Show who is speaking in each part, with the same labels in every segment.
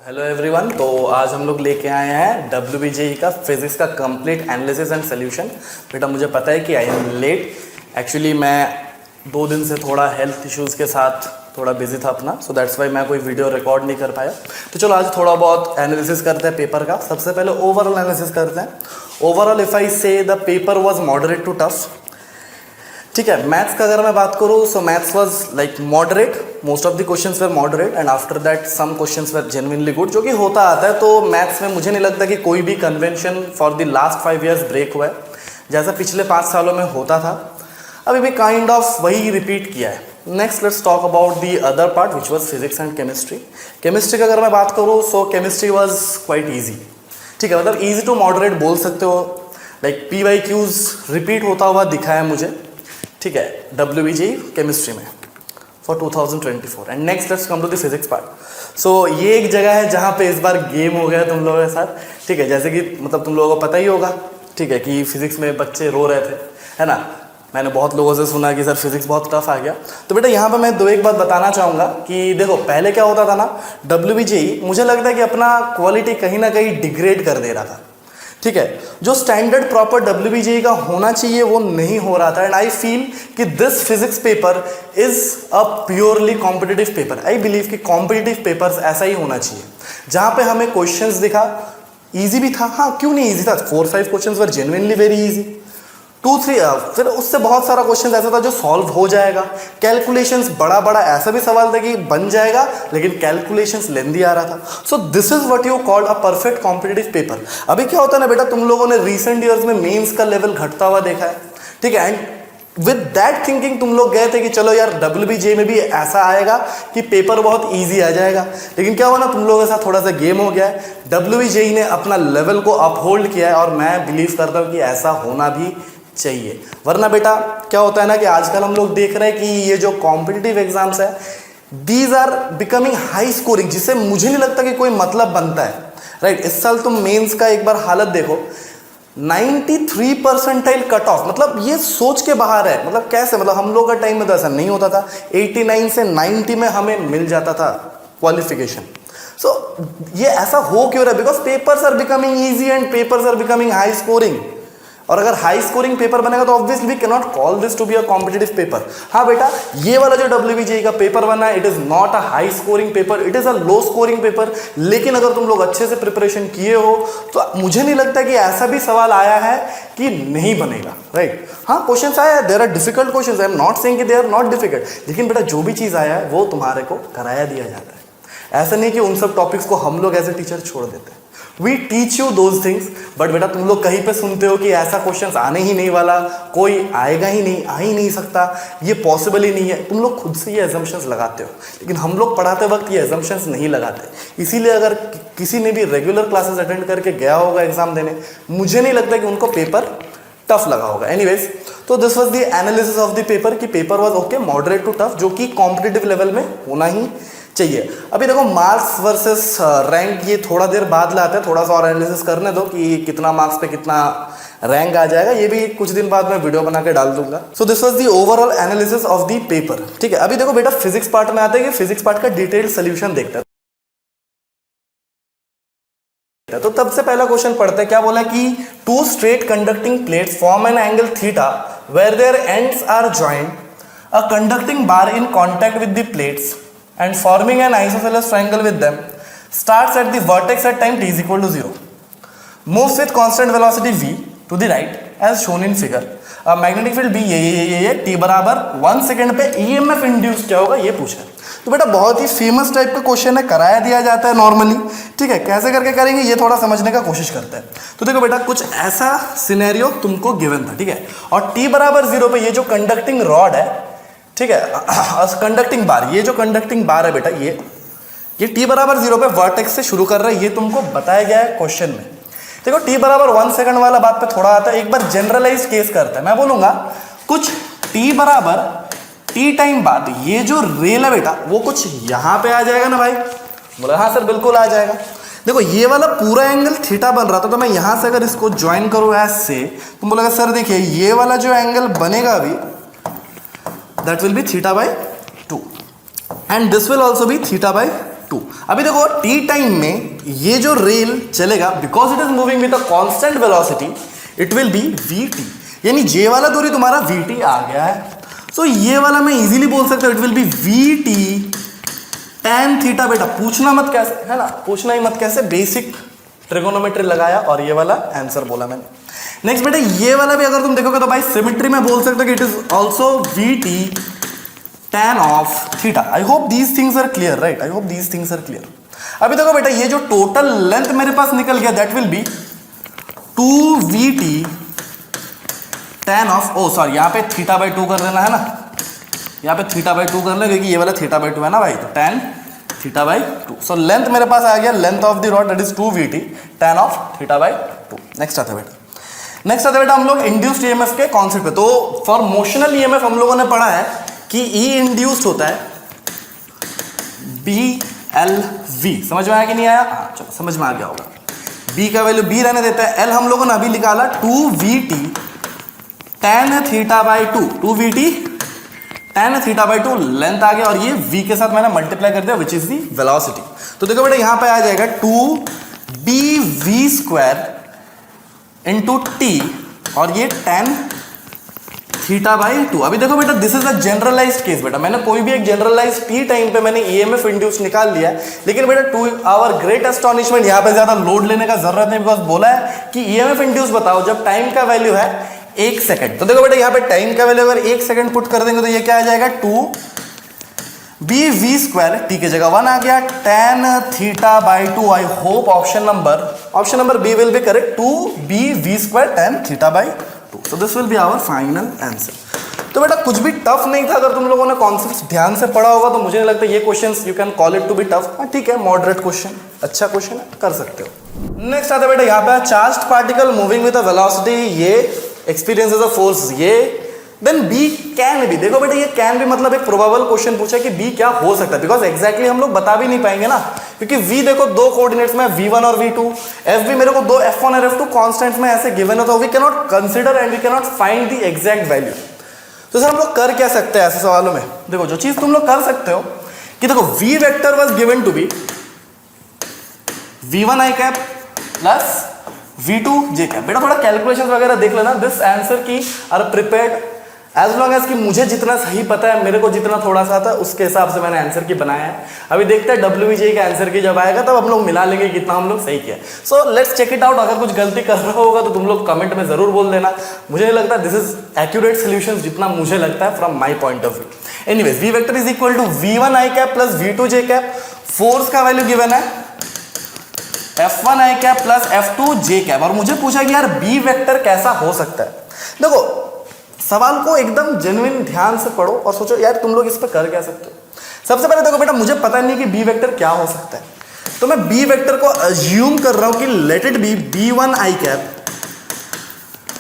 Speaker 1: Hello everyone. तो आज हम लोग लेके आए हैं WBJE का फिजिक्स का कंप्लीट एनालिसिस एंड सॉल्यूशन। बेटा मुझे पता है कि आई एम लेट, एक्चुअली मैं 2 दिन से थोड़ा हेल्थ इश्यूज़ के साथ थोड़ा बिजी था अपना, सो दैट्स वाई मैं कोई वीडियो रिकॉर्ड नहीं कर पाया। तो चलो आज थोड़ा बहुत एनालिसिस करते हैं पेपर का। सबसे पहले ओवरऑल एनालिसिस करते हैं। Overall if I say the paper was moderate to tough, ठीक है। मैथ्स का अगर मैं बात करूँ so maths was like moderate, most of the questions were moderate and after that some questions were genuinely good, जो कि होता आता है। तो मैथ्स में मुझे नहीं लगता कि कोई भी convention for the last 5 years break हुआ है, जैसा पिछले 5 सालों में होता था अभी भी काइंड ऑफ वही रिपीट किया है। Next let's talk about the other part which was physics and chemistry. Chemistry का अगर मैं बात करूँ सो केमिस्ट्री वॉज क्वाइट ईजी, ठीक है, मतलब ईजी टू मॉडरेट बोल सकते हो। लाइक PYQs रिपीट होता हुआ दिखा है मुझे, ठीक है, WBJE केमिस्ट्री में for 2024। And next let's come to the physics part. So ये एक जगह है जहाँ पे इस बार गेम हो गया तुम लोगों के साथ, ठीक है। जैसे कि मतलब तुम लोगों को पता ही होगा, ठीक है, कि फिजिक्स में बच्चे रो रहे थे, है ना। मैंने बहुत लोगों से सुना कि सर फिजिक्स बहुत टफ आ गया। तो बेटा यहाँ पे मैं 2-1 बात बताना चाहूँगा कि देखो पहले क्या होता था ना, WBJE मुझे लगता है कि अपना क्वालिटी कहीं ना कहीं डिग्रेड कर दे रहा था, ठीक है। जो स्टैंडर्ड प्रॉपर WBJE का होना चाहिए वो नहीं हो रहा था। एंड आई फील कि this physics paper is a purely competitive paper. I believe कि कॉम्पिटिटिव पेपर्स ऐसा ही होना चाहिए, जहाँ पे हमें क्वेश्चंस दिखा, इजी भी था, हाँ क्यों नहीं इजी था, 4-5 questions were genuinely very easy, 2-3 फिर उससे बहुत सारा क्वेश्चन ऐसा था जो सॉल्व हो जाएगा। कैलकुलेशंस बड़ा ऐसा भी सवाल था कि बन जाएगा, लेकिन कैलकुलेशंस लेंदी आ रहा था। So this is what you called a perfect competitive paper. अभी क्या होता है ना बेटा, तुम लोगों ने रिसेंट ईयर्स में मेंस का लेवल घटता हुआ देखा है, ठीक है। एंड विद दैट थिंकिंग तुम लोग गए थे कि चलो यार WBJE में भी ऐसा आएगा कि पेपर बहुत ईजी आ जाएगा। लेकिन क्या हुआ ना, तुम लोगों के साथ थोड़ा सा गेम हो गया है। WBJE ने अपना लेवल को अपहोल्ड किया है और मैं बिलीव करता हूँ कि ऐसा होना भी चाहिए। वरना बेटा क्या होता है ना कि आजकल हम लोग देख रहे हैं कि ये जो कॉम्पिटिटिव एग्जाम्स है these are becoming high scoring, जिससे मुझे नहीं लगता कि कोई मतलब बनता है, राइट। इस साल तुम मेंस का एक बार हालत देखो, 93 परसेंटाइल कट ऑफ, मतलब ये सोच के बाहर है। मतलब कैसे, मतलब हम लोग का टाइम में तो ऐसा नहीं होता था, 89 से 90 में हमें मिल जाता था क्वालिफिकेशन। सो ये ऐसा हो क्यों रहा है, because papers are becoming easy and papers are becoming high scoring. और अगर हाई स्कोरिंग पेपर बनेगा तो obviously we can not call this to be a competitive paper. हाँ बेटा, ये वाला जो WBJE का पेपर बना है it is not a high scoring paper, it is a low scoring paper. लेकिन अगर तुम लोग अच्छे से प्रिपरेशन किए हो तो मुझे नहीं लगता कि ऐसा भी सवाल आया है कि नहीं बनेगा, राइट। हाँ क्वेश्चंस आया है, there are difficult questions, I am not saying कि दे आर नॉट डिफिकल्ट, लेकिन बेटा जो भी चीज़ आया है वो तुम्हारे को कराया दिया जाता है। ऐसा नहीं कि उन सब टॉपिक्स को हम लोग एज ए टीचर छोड़ देते हैं। We teach you those things, but बेटा तुम लोग कहीं पे सुनते हो कि ऐसा क्वेश्चंस आने ही नहीं वाला, कोई आएगा ही नहीं, आ ही नहीं सकता, ये पॉसिबल ही नहीं है। तुम लोग खुद से ये एजम्पशंस लगाते हो, लेकिन हम लोग पढ़ाते वक्त ये एजम्पशंस नहीं लगाते। इसीलिए अगर किसी ने भी रेगुलर क्लासेस अटेंड करके गया होगा एग्जाम देने, मुझे नहीं लगता कि उनको पेपर टफ लगा होगा। एनीवेज, तो this was the analysis of the paper कि paper was okay, moderate to tough, जो कि कॉम्पिटिटिव लेवल में होना ही चाहिए। अभी देखो मार्क्स वर्सेस रैंक ये थोड़ा देर बाद लाते हैं, थोड़ा सा और एनालिसिस करने दो कि कितना मार्क्स पे कितना रैंक आ जाएगा, ये भी कुछ दिन बाद मैं वीडियो बना के डाल दूंगा। So this was the overall analysis of the paper, ठीक है। अभी देखो बेटा फिजिक्स पार्ट में आते हैं कि फिजिक्स पार्ट का डिटेल्ड सोल्यूशन देखते हैं। तो तब से पहला क्वेश्चन पढ़ते हैं, क्या बोला कि 2 straight conducting plates form an angle theta where their ends are joint, a conducting bar in contact with the plates and forming an isosceles triangle with them starts at the vertex at time t is equal to 0, moves with constant velocity v to the right as shown in figure, magnetic field भी ये t बराबर 1 second पे EMF induce क्या होगा ये पूछा है। तो बेटा बहुत ही फेमस टाइप का क्वेश्चन है, कराया दिया जाता है नॉर्मली, ठीक है। कैसे करके करेंगे ये थोड़ा समझने का कोशिश करते हैं। तो देखो बेटा कुछ ऐसा सिनेरियो तुमको गिवन था, ठीक है, और t बराबर 0 पे ये जो कंडक्टिंग रॉड है, ठीक है, कंडक्टिंग बार, ये जो कंडक्टिंग बार है बेटा ये t बराबर 0 पे वर्टेक्स से शुरू कर रहा है, ये तुमको बताया गया है क्वेश्चन में। देखो t बराबर 1 सेकंड वाला बात पे थोड़ा आता है, एक बार जनरलाइज केस करते हैं। मैं बोलूंगा कुछ t बराबर t टाइम बाद ये जो रेल है बेटा वो कुछ यहां पे आ जाएगा ना भाई, बोला हाँ सर बिल्कुल आ जाएगा। देखो ये वाला पूरा एंगल थीटा बन रहा था, तो मैं यहां से अगर इसको ज्वाइन करूं ऐसे से, तुम बोलेगा सर देखिए ये वाला जो एंगल बनेगा अभी that will be theta by 2 and this will also be theta by two. अभी देखो टी टाइम में ये जो रेल चलेगा, because it is moving with a constant velocity, it will be v t, यानी जे वाला दूरी तुम्हारा वी टी आ गया है। सो ये वाला मैं इजीली बोल सकता हूं, it will be v t tan theta. बेटा पूछना मत कैसे, है ना, पूछना ही मत कैसे, बेसिक ट्रिगोनोमेट्री लगाया और ये वाला आंसर बोला मैंने। नेक्स्ट बेटा ये वाला भी अगर तुम देखोगे तो भाई सिमेट्री में बोल सकते हो कि it is also v t tan of theta. I hope these things are clear, right, I hope these things are clear. अभी देखो बेटा ये जो टोटल लेंथ मेरे पास निकल गया, that will be 2vt tan of, oh sorry यहाँ पे थीटा बाई 2 कर देना है ना, यहाँ पे थीटा बाई 2 कर ले, क्योंकि ये वाला थीटा बाई 2 है ना भाई, तो tan theta by 2। So length मेरे पास आ गया, length of the rod that is 2vt tan of theta by 2। Next आता है बेटा हम लोग इंड्यूस्ड ईएमएफ के कॉन्सेप्ट पे। तो फॉर मोशनल ईएमएफ हम लोगों ने पढ़ा है कि ई इंड्यूस्ड होता है BLV। समझ में आया कि नहीं आया? चलो समझ में आ गया होगा। बी का वैल्यू बी रहने देता है, एल हम लोगों ने अभी निकाला 2vt tan theta by 2, 2vt tan theta by 2 length आ गया, और ये v के साथ मैंने मल्टीप्लाई कर दिया विच इज दी वेलोसिटी। तो देखो बेटा यहां पे आ जाएगा 2bv स्क्वायर इंटू टी, और ये tan थीटा बाई 2। अभी देखो बेटा this is a generalised case. बेटा मैंने कोई भी एक जनरलाइज्ड टी टाइम पे मैंने ईएमएफ इंड्यूस निकाल लिया है, लेकिन बेटा टू आवर ग्रेट एस्टॉनिशमेंट यहाँ पे ज्यादा लोड लेने का जरूरत नहीं, बिकॉज बोला है कि ईएमएफ इंड्यूस बताओ जब टाइम का वैल्यू है 1 सेकंड। तो देखो बेटा यहाँ पे टाइम का वैल्यू अगर 1 सेकंड पुट कर देंगे तो ये क्या आ जाएगा 2bv स्क्वायर, टी की जगह 1 आ गया, tan theta by 2। I hope option number b will be correct, 2bv square tan theta by 2। So this will be our final answer. तो बेटा कुछ भी टफ नहीं था, अगर तुम लोगों ने कॉन्सेप्ट ध्यान से पढ़ा होगा तो मुझे नहीं लगता ये questions you can call it to be tough. हाँ ठीक है, मॉडरेट क्वेश्चन, अच्छा क्वेश्चन है, कर सकते हो। नेक्स्ट आता है बेटा यहाँ पे charged particle moving with a velocity, ये एक्सपीरियंसेस ऑफ फोर्स, ये देन बी कैन बी। देखो बेटा ये कैन भी मतलब एक प्रोबेबल क्वेश्चन पूछा है कि बी क्या हो सकता है, बिकॉज एक्जैक्टली हम लोग बता भी नहीं पाएंगे ना, क्योंकि v देखो दो कोऑर्डिनेट्स में v1 और v2, f भी मेरे को दो f1 और f2 कांस्टेंट्स में ऐसे गिवन है, तो we can not consider and we can not find the exact value. तो सर हम लोग कर क्या सकते हैं ऐसे सवालों में? देखो जो चीज तुम लोग कर सकते हो कि देखो v vector was given to be v1 i cap plus v2 j cap. बेटा थोड़ा कैलकुलेशंस वगैरह देख लेना, this answer key are prepared as long as कि मुझे जितना सही पता है, मेरे को जितना थोड़ा सा आता है उसके हिसाब से मैंने आंसर की बनाया है। अभी देखते हैं WBJ का आंसर की जब आएगा तब हम लोग मिला लेंगे कितना हम लोग सही किया। So let's check it out. अगर कुछ गलती कर रहा होगा तो तुम लोग कमेंट में जरूर बोल देना। मुझे नहीं लगता दिस इज एक्यूरेट सोल्यूशन जितना मुझे लगता है from my point of view. Anyways v vector is equal to v1 i cap plus v2 j cap. Force का वैल्यू गिवन है f1 i cap plus f2 j cap, और मुझे पूछा कि यार b वेक्टर कैसा हो सकता है। देखो सवाल को एकदम जेन्युइन ध्यान से पढ़ो और सोचो यार तुम लोग इस पर कर क्या सकते हो। सबसे पहले देखो बेटा मुझे पता नहीं कि बी वेक्टर क्या हो सकता है, तो मैं बी वेक्टर को अज्यूम कर रहा हूं कि let it be b1 i cap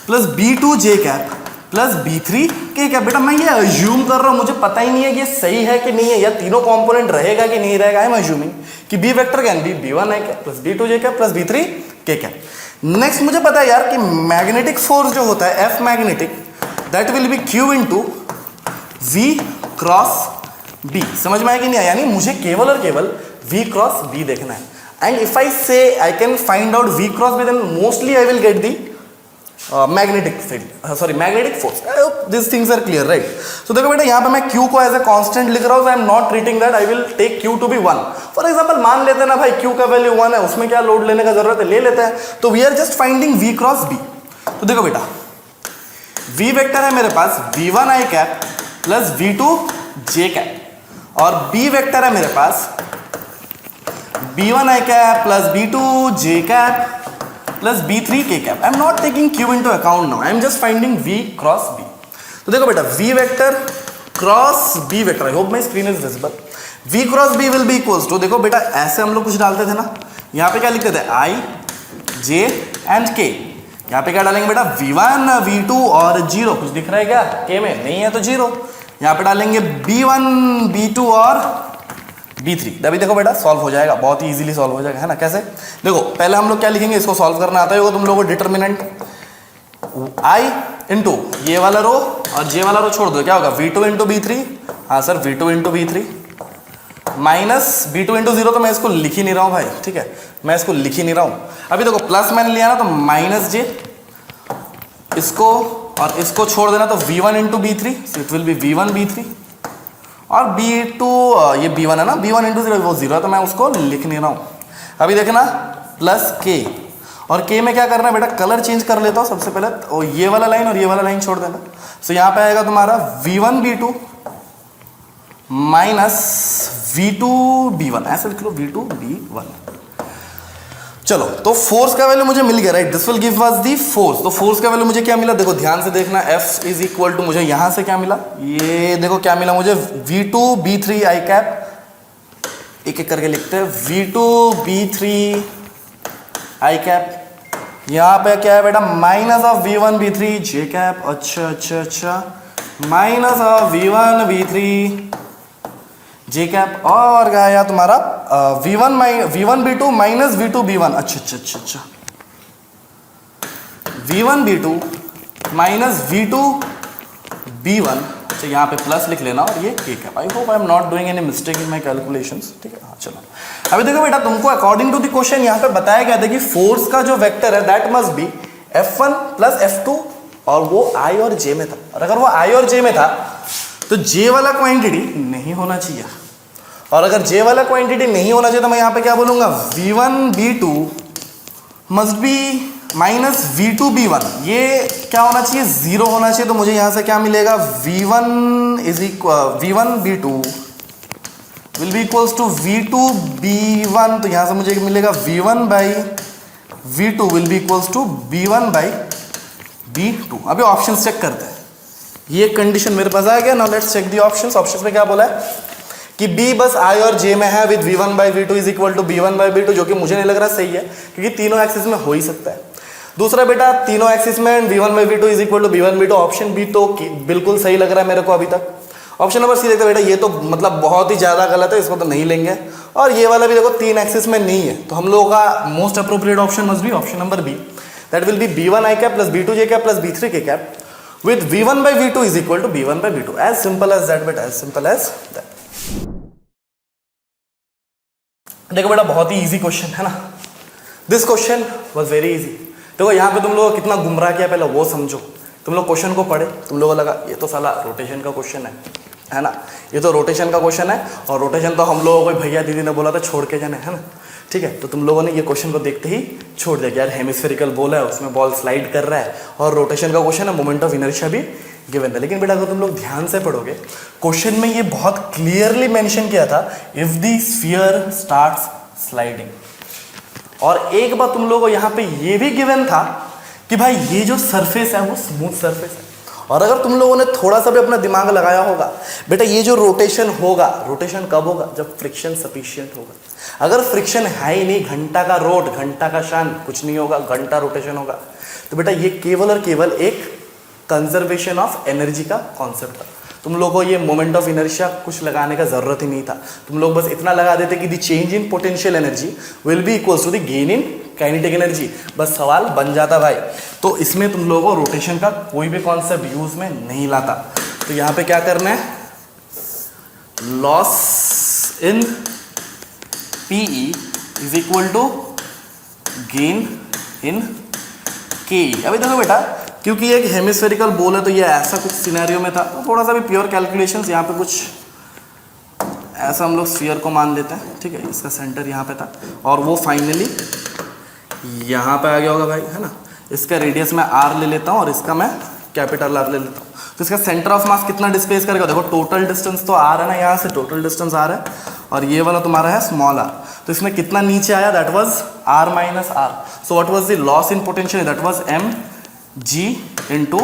Speaker 1: plus b2 j cap plus b3 k cap. बेटा मैं ये अज्यूम कर रहा हूं, मुझे पता ही नहीं है कि ये सही है कि नहीं है, या तीनों कंपोनेंट रहेगा कि नहीं रहेगा। आई एम अज्यूमिंग कि b vector can be b1 i cap plus b2 j cap plus b3 k cap. Next मुझे पता है यार कि मैग्नेटिक फोर्स जो होता है F magnetic that will B Q into V cross B। समझ में आया कि नहीं आया? यानी मुझे केवल और केवल V क्रॉस B देखना है। And if I say I can find out V cross B, then mostly I will get the magnetic field, sorry magnetic force. I hope this things are clear, right? So देखो बेटा यहाँ पे मैं Q को as a constant लिख रहा हूँ, I am not treating that, I will take Q to be 1। For example मान लेते हैं ना भाई Q का वैल्यू 1 है, उसमें क्या लोड लेने का जरूरत है, ले लेते हैं। तो we are just finding V cross B। तो देखो बेटा V वेक्टर है मेरे पास v1 i cap plus v2 j cap, और B वेक्टर है मेरे पास b1 i cap plus b2 j cap plus b3 k cap. I am not taking Q into account now, I am just finding V cross B। तो देखो बेटा V vector cross B vector, I hope my screen is visible. V cross B will be equals to, देखो बेटा ऐसे हम लोग कुछ डालते थे ना, यहाँ पे क्या लिखते थे I J एंड K। यहाँ पे क्या डालेंगे बेटा v1 v2 और 0, कुछ दिख रहा है क्या k में? नहीं है तो 0। यहाँ पे डालेंगे b1 b2 और b3। अभी देखो बेटा सॉल्व हो जाएगा, बहुत ही इजीली सॉल्व हो जाएगा, है ना? कैसे? देखो पहले हम लोग क्या लिखेंगे, इसको सॉल्व करना आता है होगा तुम लोगों को, डिटर्मिनेंट i इंटू ये वाला रो और j वाला रो छोड़ दो, क्या होगा v2 इंटू b3। हाँ sir v2 into b3 minus b two into zero, तो मैं इसको लिख ही नहीं रहा हूँ भाई, ठीक है, मैं इसको लिख ही नहीं रहा हूँ। अभी देखो प्लस मैंने लिया ना, तो माइनस जे, इसको और इसको छोड़ देना, तो v1 into b three, it will be v1 b3, और b2 ये b1 है ना, b1 इंटू जीरो वो जीरो है, तो मैं उसको लिख नहीं रहा हूँ। अभी देखना प्लस k, और k में क्या करना है बेटा, कलर चेंज कर लेता हूँ सबसे पहले, तो ये वाला लाइन और ये वाला लाइन छोड़ देना। सो यहाँ पे आएगा तुम्हारा v1 b2 minus v2 b1, ऐसे लिख लो v2 b1। चलो, तो फोर्स का वैल्यू मुझे मिल गया, right, this will give us the force. तो फोर्स का वैल्यू मुझे क्या मिला, देखो ध्यान से देखना, F इज इक्वल टू, मुझे यहां से क्या मिला, ये देखो क्या मिला मुझे, v2 b3 आई कैप, एक एक करके लिखते हैं, v2 b3 आई कैप, यहाँ पे क्या है बेटा, minus of v1 b3 J cap, अच्छा अच्छा अच्छा, minus of v1 b3 J cap, और क्या आया तुम्हारा v1 b2 minus v2 b1, अच्छा अच्छा अच्छा अच्छा, v1 b2 minus v2 b1, अच्छा यहाँ पे प्लस लिख लेना, और ये k cap. I hope I am not doing any mistake in my calculations, ठीक है। हाँ चलो, अभी देखो बेटा, तुमको अकॉर्डिंग टू द क्वेश्चन यहाँ पे बताया गया था कि फोर्स का जो वेक्टर है that must B F1 plus F2, और वो I और J में था, और अगर वो I और J में था तो J वाला क्वांटिटी नहीं होना चाहिए, और अगर J वाला क्वांटिटी नहीं होना चाहिए तो मैं यहाँ पे क्या बोलूँगा, v1 b2 must be minus v2 b1, ये क्या होना चाहिए, जीरो होना चाहिए। तो मुझे यहाँ से क्या मिलेगा, v1 b2 will be equals to v2 b1, तो यहाँ से मुझे मिलेगा v1 by v2 will be equals to b1 by b2। अभी ऑप्शन चेक करते हैं, ये कंडीशन मेरे पास आ गया। Now let's check the options. Options में क्या बोला है कि B बस I और J में है with v1 by v2 is equal to b1 by b2, जो कि मुझे नहीं लग रहा सही है, क्योंकि तीनों एक्सिस में हो ही सकता है। दूसरा बेटा, तीनों एक्सिस में v1 by v2 is equal to b1 b2, option b तो बिल्कुल सही लग रहा है मेरे को अभी तक। ऑप्शन नंबर सी देखते बेटा, ये तो मतलब बहुत ही ज़्यादा गलत है, इसको तो नहीं लेंगे। और ये वाला भी देखो तीन एक्सिस में नहीं है, तो हम लोगों का most appropriate option must be option number b, that will be b1 i cap plus b2 j cap plus b3 k cap with v1 by v2 is equal to b1 by b2, as simple as that, but as simple as that। देखो बेटा, बहुत ही easy question है ना, this question was very easy. देखो यहाँ पे तुम लोग कितना गुमराह किया पहले वो समझो। तुम लोग क्वेश्चन को पढ़े, तुम लोगों को लगा ये तो साला रोटेशन का क्वेश्चन है ना, ये तो रोटेशन का क्वेश्चन है, और रोटेशन तो हम लोगों को भैया दीदी ने बोला था छोड़ के जाने, है ना, ठीक है। तो तुम लोगों ने ये क्वेश्चन को देखते ही छोड़ दिया कि यार हेमिस्फेरिकल बॉल है, उसमें बॉल स्लाइड कर रहा है, और रोटेशन का क्वेश्चन है, मोमेंट ऑफ इनर्शिया भी गिवन है। लेकिन बेटा अगर तुम लोग ध्यान से पढ़ोगे, क्वेश्चन में ये बहुत क्लियरली मेंशन किया था, if the sphere starts sliding. और एक बात तुम लोगों को यहाँ पे ये भी गिवन था कि भाई ये जो सरफेस है वो स्मूथ सरफेस है। और अगर तुम लोगों ने थोड़ा सा भी अपना दिमाग लगाया होगा बेटा, ये जो रोटेशन होगा, रोटेशन कब होगा, जब फ्रिक्शन सफिशिएंट होगा। अगर फ्रिक्शन है ही नहीं, घंटा का रोड, घंटा का शान, कुछ नहीं होगा, घंटा रोटेशन होगा, तो बेटा ये केवल और केवल एक कंजर्वेशन ऑफ एनर्जी का कॉन्सेप्ट था। तुम लोगों को ये मोमेंट ऑफ इनर्शिया कुछ लगाने का जरूरत ही नहीं था, तुम लोग बस इतना लगा देते कि the change in potential energy will be equals to the gain in kinetic energy, बस सवाल बन जाता भाई। तो इसमें तुम लोगों को रोटेशन का कोई भी कॉन्सेप्ट यूज में नहीं लाता। तो यहाँ पे क्या करना है, loss in PE is equal to gain in KE। अभी देखो बेटा, क्योंकि ये एक हेमिस्फेरिकल बॉल है, तो ये ऐसा कुछ सिनेरियो में था, तो थोड़ा सा भी प्योर कैलकुलेशंस, यहाँ पे कुछ ऐसा हम लोग स्फीयर को मान लेते हैं, ठीक है। इसका सेंटर यहाँ पे था, और वो फाइनली यहाँ पे आ गया होगा भाई, है ना। इसका रेडियस मैं R ले लेता हूँ, और इसका मैं कैपिटल R ले लेता हूँ। तो इसका सेंटर ऑफ मास कितना डिस्प्लेस करेगा, देखो टोटल डिस्टेंस तो R है ना, यहाँ से टोटल डिस्टेंस R है, और ये वाला तुम्हारा है स्मॉल r, तो इसमें कितना नीचे आया, that was r minus r। So what was the loss in potential, that was mg into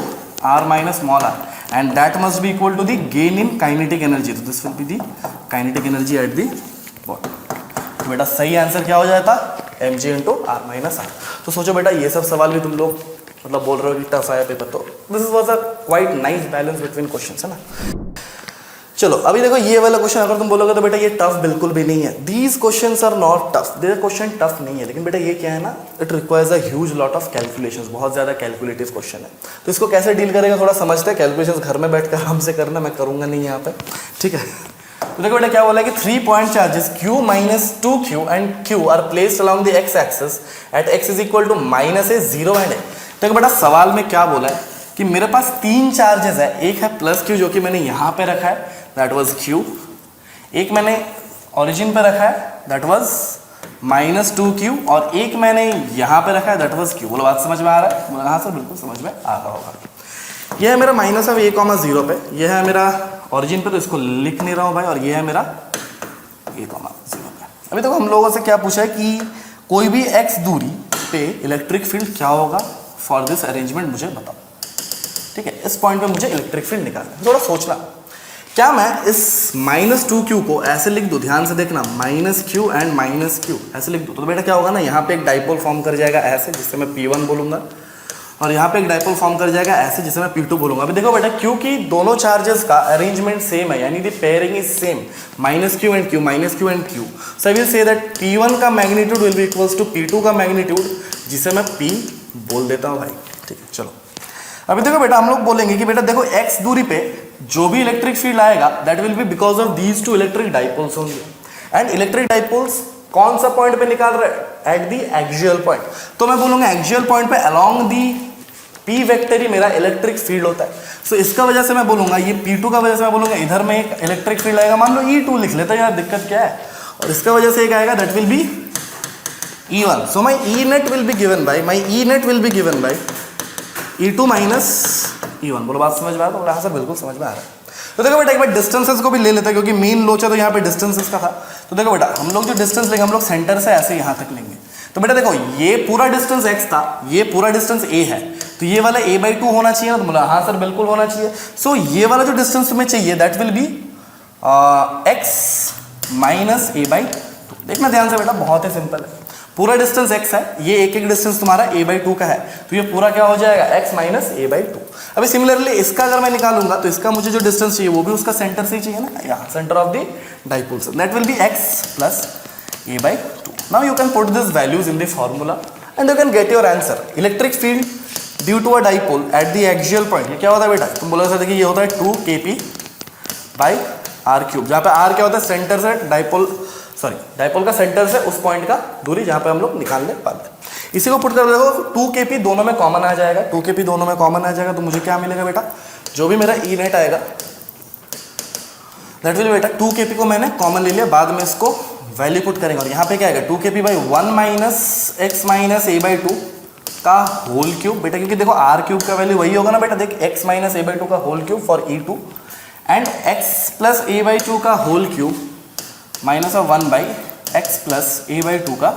Speaker 1: r minus small r, and that must be equal to the gain in kinetic energy. तो this will be the kinetic energy at the bottom. तो बेटा सही answer क्या हो जाता, mg into r minus r। तो सोचो बेटा, ये सब सवाल भी तुम लोग मतलब बोल रहे हो कि टफ आया पेपर, तो this was a quite nice balance between questions, है ना। चलो अभी देखो, ये वाला क्वेश्चन अगर तुम बोलोगे तो बेटा ये टफ बिल्कुल भी नहीं है। These questions are not tough, they question tough नहीं है, लेकिन बेटा ये क्या है ना, it requires a huge lot of calculations, बहुत ज़्यादा कैलकुलेटिव क्वेश्चन है। तो इसको कैसे डील करेगा थोड़ा समझते हैं। कैलकुलेशंस घर में बैठ कर आराम से करना, मैं करूँगा नहीं यहाँ पे, ठीक है। तो देखो बेटा क्या बोला है कि 3 point charges q minus 2q and q are placed along the x axis at x is equal to -a 0 and a। देखो बेटा सवाल में क्या बोला है कि मेरे पास 3 चार्जेस है, एक है प्लस q जो कि मैंने यहाँ पे रखा है दैट वाज q, एक मैंने ओरिजिन पे रखा है दैट वाज -2q और एक मैंने यहाँ पे रखा है दैट वाज q। बोलो बात समझ में आ रहा है? हाँ सर बिल्कुल समझ में आ रहा होगा। यह है मेरा -a,0 पे, यह है मेरा ओरिजिन पे तो इसको लिख नहीं रहा हूँ भाई, और ये है मेरा a,0 पे। अभी तक हम लोगों से क्या पूछा है कि कोई भी x दूरी पे इलेक्ट्रिक फील्ड क्या होगा, फॉर दिस अरेंजमेंट मुझे बताओ। ठीक है, इस पॉइंट पे मुझे इलेक्ट्रिक फील्ड निकालना है। थोड़ा सोचना, क्या मैं इस -2q को ऐसे लिख दूं, ध्यान से देखना, -q एंड -q ऐसे लिख दूं तो बेटा क्या होगा ना, यहाँ पे एक डाइपोल फॉर्म कर जाएगा ऐसे जिससे मैं P1 बोलूंगा, और यहाँ पे एक डाइपोल फॉर्म कर जाएगा ऐसे जिसे मैं P2 बोलूंगा। अभी देखो बेटा क्योंकि दोनों चार्जेस का अरेंजमेंट सेम है, यानी the pairing is same, -q and q, so I will say that P1 का magnitude will be equals to P2 का मैग्नीट्यूड, जिसे मैं P बोल देता हूँ भाई। ठीक है, चलो अभी देखो बेटा हम लोग बोलेंगे कि बेटा देखो x दूरी पे जो भी इलेक्ट्रिक फील्ड आएगा that will B because of these two electric dipoles होंगे, एंड इलेक्ट्रिक डाइपोल्स कौन सा पॉइंट पे निकाल रहे हैं, एट दी एक्सियल पॉइंट। तो मैं बोलूंगा एक्सियल पॉइंट पे अलोंग दी P वेक्टर ही मेरा इलेक्ट्रिक फील्ड होता है। सो इसका वजह से मैं बोलूंगा ये P2 का वजह से मैं बोलूंगा इधर में एक इलेक्ट्रिक फील्ड आएगा, मान लो E2 लिख लेते हैं यार, दिक्कत क्या है, और इसका वजह से एक आएगा that will B E1। So my E net will be given by E2 minus E1। बोलो बात समझ में आ रहा है? तो हाँ सर बिल्कुल समझ में आ रहा है। तो देखो बेटा एक बार डिस्टेंसेस को भी ले लेते हैं क्योंकि मेन लोचा तो यहाँ पे डिस्टेंसेस का था। तो देखो बेटा हम लोग जो डिस्टेंस लेंगे हम लोग सेंटर से ऐसे यहाँ तक लेंगे। तो बेटा देखो ये पूरा डिस्टेंस x था, ये पूरा डिस्टेंस a है, तो ये वाला a/2 होना चाहिए ना। तो बोला हाँ सर बिल्कुल होना चाहिए। सो ये वाला जो डिस्टेंस तुम्हें चाहिए that will be x minus a/2। देखना ध्यान से बेटा, बहुत ही सिंपल है। पूरा डिस्टेंस x है, ये एक एक डिस्टेंस तुम्हारा a/2 का है, तो ये पूरा क्या हो जाएगा x माइनस a/2। अभी सिमिलरली इसका अगर मैं निकालूंगा तो इसका मुझे जो डिस्टेंस चाहिए वो भी उसका सेंटर से ही चाहिए ना, यहाँ सेंटर ऑफ द डाइपोल से, that will be x plus a/2। Now you can put this values in the formula and you can get your answer. Electric field due to a dipole at the axial point, ये क्या होता है बेटा, तुम बोलोगे sir देखिए ये होता है 2kp/r³, जहाँ पे r क्या होता है, सेंटर से डाइपोल का सेंटर से उस पॉइंट का दूरी जहाँ पे हम लोग निकालने वाले हैं। इसी को पुट कर देखो 2kp दोनों में कॉमन आ जाएगा, 2kp दोनों में कॉमन आ जाएगा, तो मुझे क्या मिलेगा बेटा, जो भी मेरा ई नेट आएगा दैट विल बेटा 2kp को मैंने कॉमन ले लिया, बाद में इसको वैल्यू पुट करेंगे और यहाँ पे क्या आएगा 2kp/1 minus x minus a/2 का होल क्यूब। बेटा क्योंकि देखो r³ का वैल्यू वही होगा ना बेटा, देख x माइनस a/2 का whole cube for E2 and x plus a/2 का whole cube minus of 1/x plus a/2 का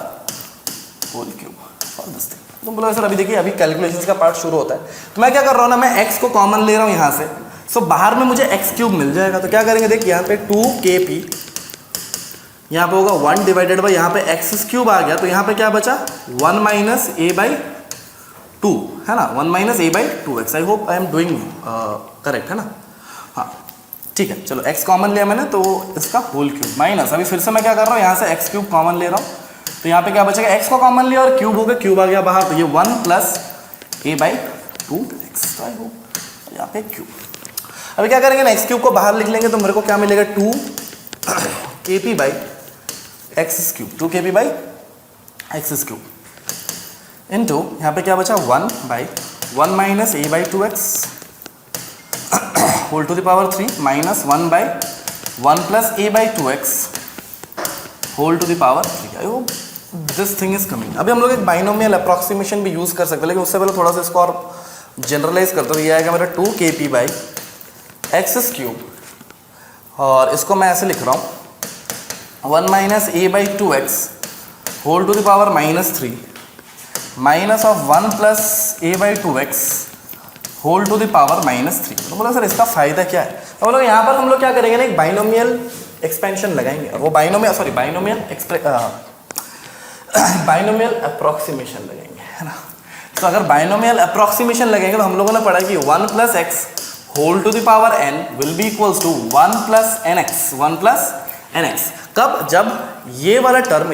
Speaker 1: whole cube for this thing. तुम बोलोगे सर अभी देखिए अभी कैलकुलेशंस का पार्ट शुरू होता है, तो मैं क्या कर रहा हूँ ना, मैं x को कॉमन ले रहा हूँ यहाँ से, सो बाहर में मुझे x³ मिल जाएगा। तो क्या करेंगे, देख यहाँ पे 2kp, यहाँ पे होगा 1 डिवाइडेड बाई यहाँ पे x³ आ गया, तो यहाँ पे क्या बचा 1 माइनस a/2 है ना, 1 minus a/2x। I hope I am doing correct है ना, हाँ ठीक है। चलो x कॉमन लिया मैंने तो इसका होल क्यूब माइनस, अभी फिर से मैं क्या कर रहा हूँ यहाँ से x³ कॉमन ले रहा हूँ, तो यहाँ पे क्या बचेगा, x को कॉमन लिया और क्यूब हो गया, क्यूब आ गया बाहर, तो ये 1 प्लस a/2x। तो आई होप यहाँ पे क्यूब। अभी क्या करेंगे ना, x³ को बाहर लिख लेंगे तो मेरे को क्या मिलेगा 2kp/x³, 2kp/x³ इनटू यहाँ पे क्या बचा 1 minus a/2x whole to the power 3 minus 1/1 plus a/2x whole to the power 3। I hope this thing is coming. अभी हम लोग एक बाइनोमियल अप्रॉक्सीमेशन भी यूज कर सकते हैं, लेकिन उससे पहले थोड़ा सा इसको और जनरलाइज करता हूँ। ये आएगा मेरा 2kp/x³ और इसको मैं ऐसे लिख रहा हूँ 1 minus a/2x whole to the power -3 minus of 1 plus a/2x whole to the power -3। तो बोला सर इसका फायदा क्या है, तो बोला यहाँ पर हम लोग क्या करेंगे ना, एक बाइनोमियल एक्सपेंशन लगाएंगे, और वो बाइनोमियल अप्रॉक्सीमेशन लगेंगे है ना। तो अगर बाइनोमियल अप्रॉक्सीमेशन लगेंगे तो हम लोगों ने पढ़ा कि 1 plus x whole to the power n will be equals to 1 plus nx, 1 plus nx। कब, जब ये वाला टर्म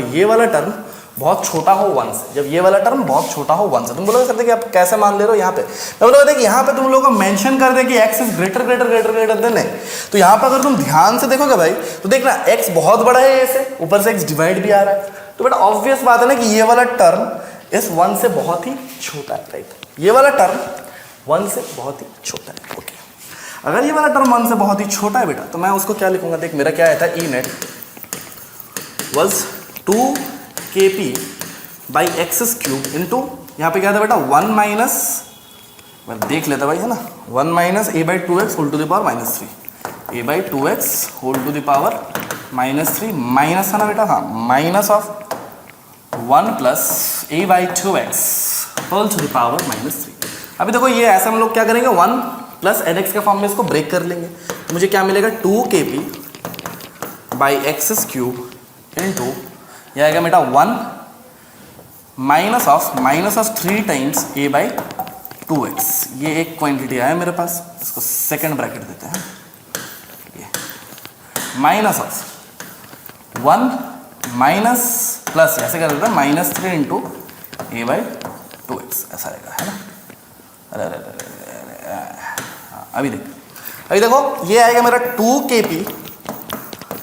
Speaker 1: बहुत छोटा हो 1 से, जब ये वाला टर्म बहुत छोटा हो 1 से, तुम बोलोगे सर कि आप कैसे मान ले रहे हो यहाँ पे, मैं बोलोगे कि यहाँ पे तुम लोगों को मेंशन कर दे कि x is greater greater greater greater than नहीं, तो यहाँ पे अगर तुम ध्यान से देखोगे भाई तो देखना x बहुत बड़ा है ऐसे, ऊपर से x डिवाइड भी आ रहा है, तो बेटा ऑब्वियस बात है ना कि ये वाला टर्म इस 1 से बहुत ही छोटा है, राइट, ये वाला टर्म 1 से बहुत ही छोटा है, ओके। अगर ये वाला टर्म 1 से बहुत ही छोटा है बेटा, तो मैं उसको क्या लिखूंगा, देख मेरा क्या आया था, E net was 2kp by x cube into, यहाँ पे क्या था बेटा 1 माइनस, मैं देख लेता भाई है ना, 1 minus a by 2x whole to the power minus 3, a by 2x whole to the power minus 3, minus था ना बेटा, हाँ, minus of 1 plus a by 2x whole to the power minus 3। अभी देखो ये ऐसा हम लोग क्या करेंगे, 1 प्लस एन एक्स के फॉर्म में इसको ब्रेक कर लेंगे, तो मुझे क्या मिलेगा 2kp by x cube into, यह आएगा बेटा 1 minus of 3 times A by 2x, ये एक क्वांटिटी आया मेरे पास, इसको सेकंड ब्रैकेट देते हैं, ये माइनस ऑफ 1 माइनस प्लस ऐसे कर देते हैं minus 3 into A by 2x, ऐसा आएगा है ना, अरे अरे अरे, अभी देखो ये आएगा मेरा 2kp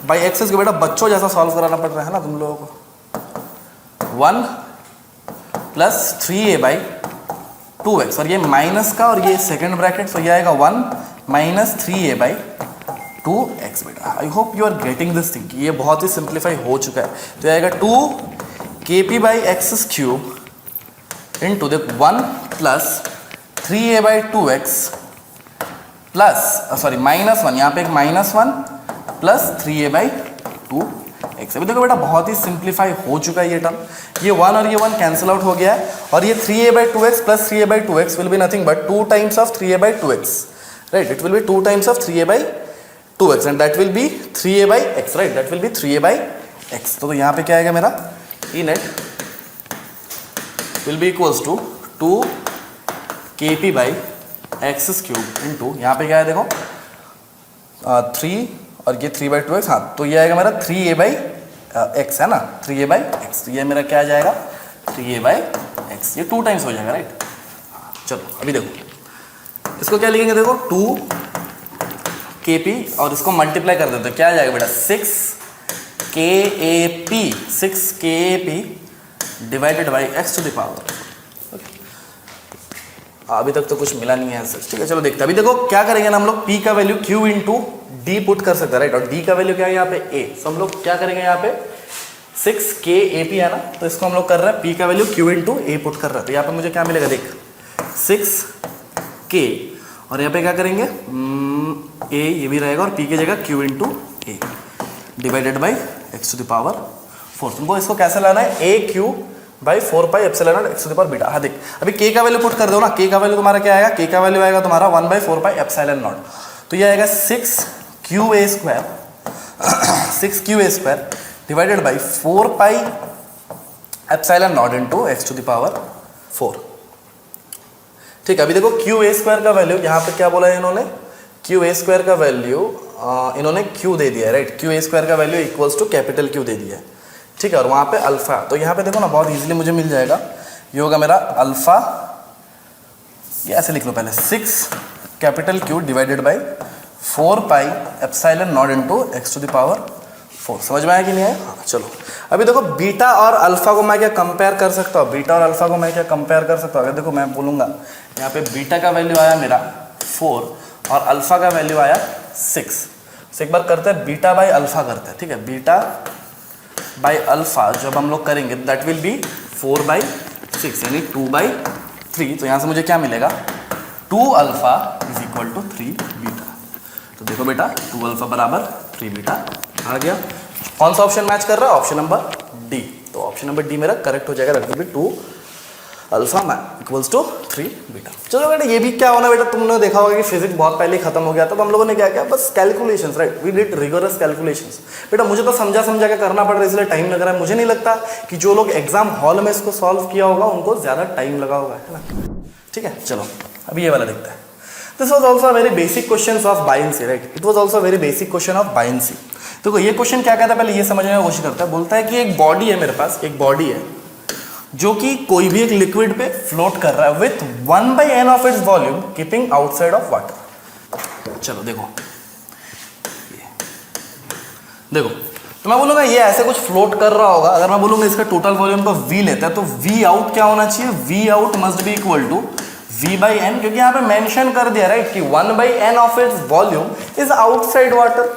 Speaker 1: बाई एक्सेस को, बेटा बच्चों जैसा सॉल्व कराना पड़ रहा है ना तुम लोगों को, 1 प्लस 3a बाई 2x, और ये माइनस का और ये सेकेंड ब्रैकेट, तो ये आएगा 1 माइनस 3a बाई 2x बेटा। I hope you are getting this thing, ये बहुत ही सिंप्लीफाई हो चुका है, तो ये आएगा 2kp by x cube into देख 1 plus 3a by 2x plus sorry minus 1, यहाँ पे एक minus 1 plus 3a by 2x। अभी देखो बेटा बहुत ही सिंप्लीफाई हो चुका है ये टर्म, ये 1 और ये 1 कैंसिल आउट हो गया है, और ये 3a by 2x plus 3a by 2x will be nothing but 2 times of 3a by 2x, right, it will be 2 times of 3a by 2x and that will be 3a by x, right, that will be 3a by x। तो यहाँ पे क्या आएगा मेरा, E net will be equals to 2kp by x cube into, यहाँ पे क्या है देखो 3 और ये 3 बाई 2x, हाँ, तो ये आएगा मेरा 3a बाई एक्स है ना, 3a बाई एक्स, ये मेरा क्या आ जाएगा 3a बाई एक्स, ये 2 टाइम्स हो जाएगा, राइट। चलो अभी देखो इसको क्या लिखेंगे, देखो 2kp और इसको मल्टीप्लाई कर देते, क्या आ जाएगा बेटा 6kp divided by x to the power, अभी तक तो कुछ मिला नहीं है सर, ठीक है, चलो देखते हैं। अभी देखो क्या करेंगे ना हम लोग, p का value q into D put कर सकते हैं, राइट, और d का वैल्यू क्या है यहाँ पे a, तो हम लोग क्या करेंगे यहाँ पे 6kap है ना, तो इसको हम लोग कर रहे हैं p का value q into a put कर रहे हैं, तो यहाँ पे मुझे क्या मिलेगा देख 6k, और यहाँ पे क्या करेंगे a ये भी रहेगा और p की जगह q into a divided by x to the power 4। तुमको इसको कैसे लाना है, a q by 4 pi epsilon naught x to the power beta. हाँ देख अभी k का वैल्यू पुट कर दो ना, k का वैल्यू तुम्हारा क्या आएगा, k का वैल्यू आएगा तुम्हारा 1 बाई 4 पाई एप्सिलॉन नॉट, तो ये आएगा 6qa square 6qa square divided by 4 pi epsilon naught into x to the power 4। ठीक है, अभी देखो qa स्क्वायर का वैल्यू यहाँ पे क्या बोला है इन्होंने, qa स्क्वायर का वैल्यू इन्होंने q दे दिया है, राइट, qa स्क्वायर का value equals to capital Q दे दिया है, ठीक है, और वहाँ पे अल्फा, तो यहाँ पे देखो ना बहुत इजीली मुझे मिल जाएगा, ये होगा मेरा अल्फा, ये ऐसे लिख लो पहले 6 capital Q divided by 4 pi epsilon naught into x to the power 4। समझ में आया कि नहीं आया? हाँ, चलो अभी देखो बीटा और अल्फा को मैं क्या कंपेयर कर सकता हूँ, बीटा और अल्फा को मैं क्या कंपेयर कर सकता हूँ, अगर देखो मैं बोलूँगा यहाँ पे बीटा का वैल्यू आया मेरा 4 और अल्फा का वैल्यू आया 6, तो एक बार करते हैं बीटा बाई अल्फा करते हैं, ठीक है, बीटा बाई अल्फा जब हम लोग करेंगे दैट विल बी 4 बाई 6 यानी 2 बाई 3, तो यहाँ से मुझे क्या मिलेगा 2 alpha is equal to 3 beta. तो देखो बेटा 2 अल्फा बराबर 3 बीटा आ गया। कौन सा ऑप्शन मैच कर रहा है, ऑप्शन नंबर डी, तो ऑप्शन नंबर डी मेरा करेक्ट हो जाएगा, that will be 2 alpha equals to 3 beta. चलो बेटा ये भी क्या होना बेटा, तुमने देखा होगा कि फिजिक्स बहुत पहले खत्म हो गया था, तो हम लोगों ने क्या किया बस calculations, right, we did rigorous calculations. बेटा मुझे तो समझा के करना पड़ रहा है इसलिए टाइम लग रहा है, मुझे नहीं लगता कि जो लोग एग्जाम हॉल में इसको सॉल्व किया होगा उनको ज़्यादा टाइम लगा होगा, है ना। ठीक है, चलो अभी ये वाला देखते हैं। This was also very basic question of buoyancy, right, it was also very basic question of buoyancy. देखो ये क्वेश्चन क्या कहता है, पहले ये समझने की कोशिश करता है, बोलता है कि एक बॉडी है मेरे पास, एक बॉडी है जो कि कोई भी एक लिक्विड पे फ्लोट कर रहा है with 1/n of its volume keeping outside of water. चलो देखो देखो, तो मैं बोलूंगा ये ऐसे कुछ फ्लोट कर रहा होगा। अगर मैं बोलूंगा इसका टोटल वॉल्यूम पर v लेता है तो v आउट क्या होना चाहिए, v out must be equal to v/n, क्योंकि यहाँ पे मेंशन कर दिया राइट कि 1/n of its volume is outside water.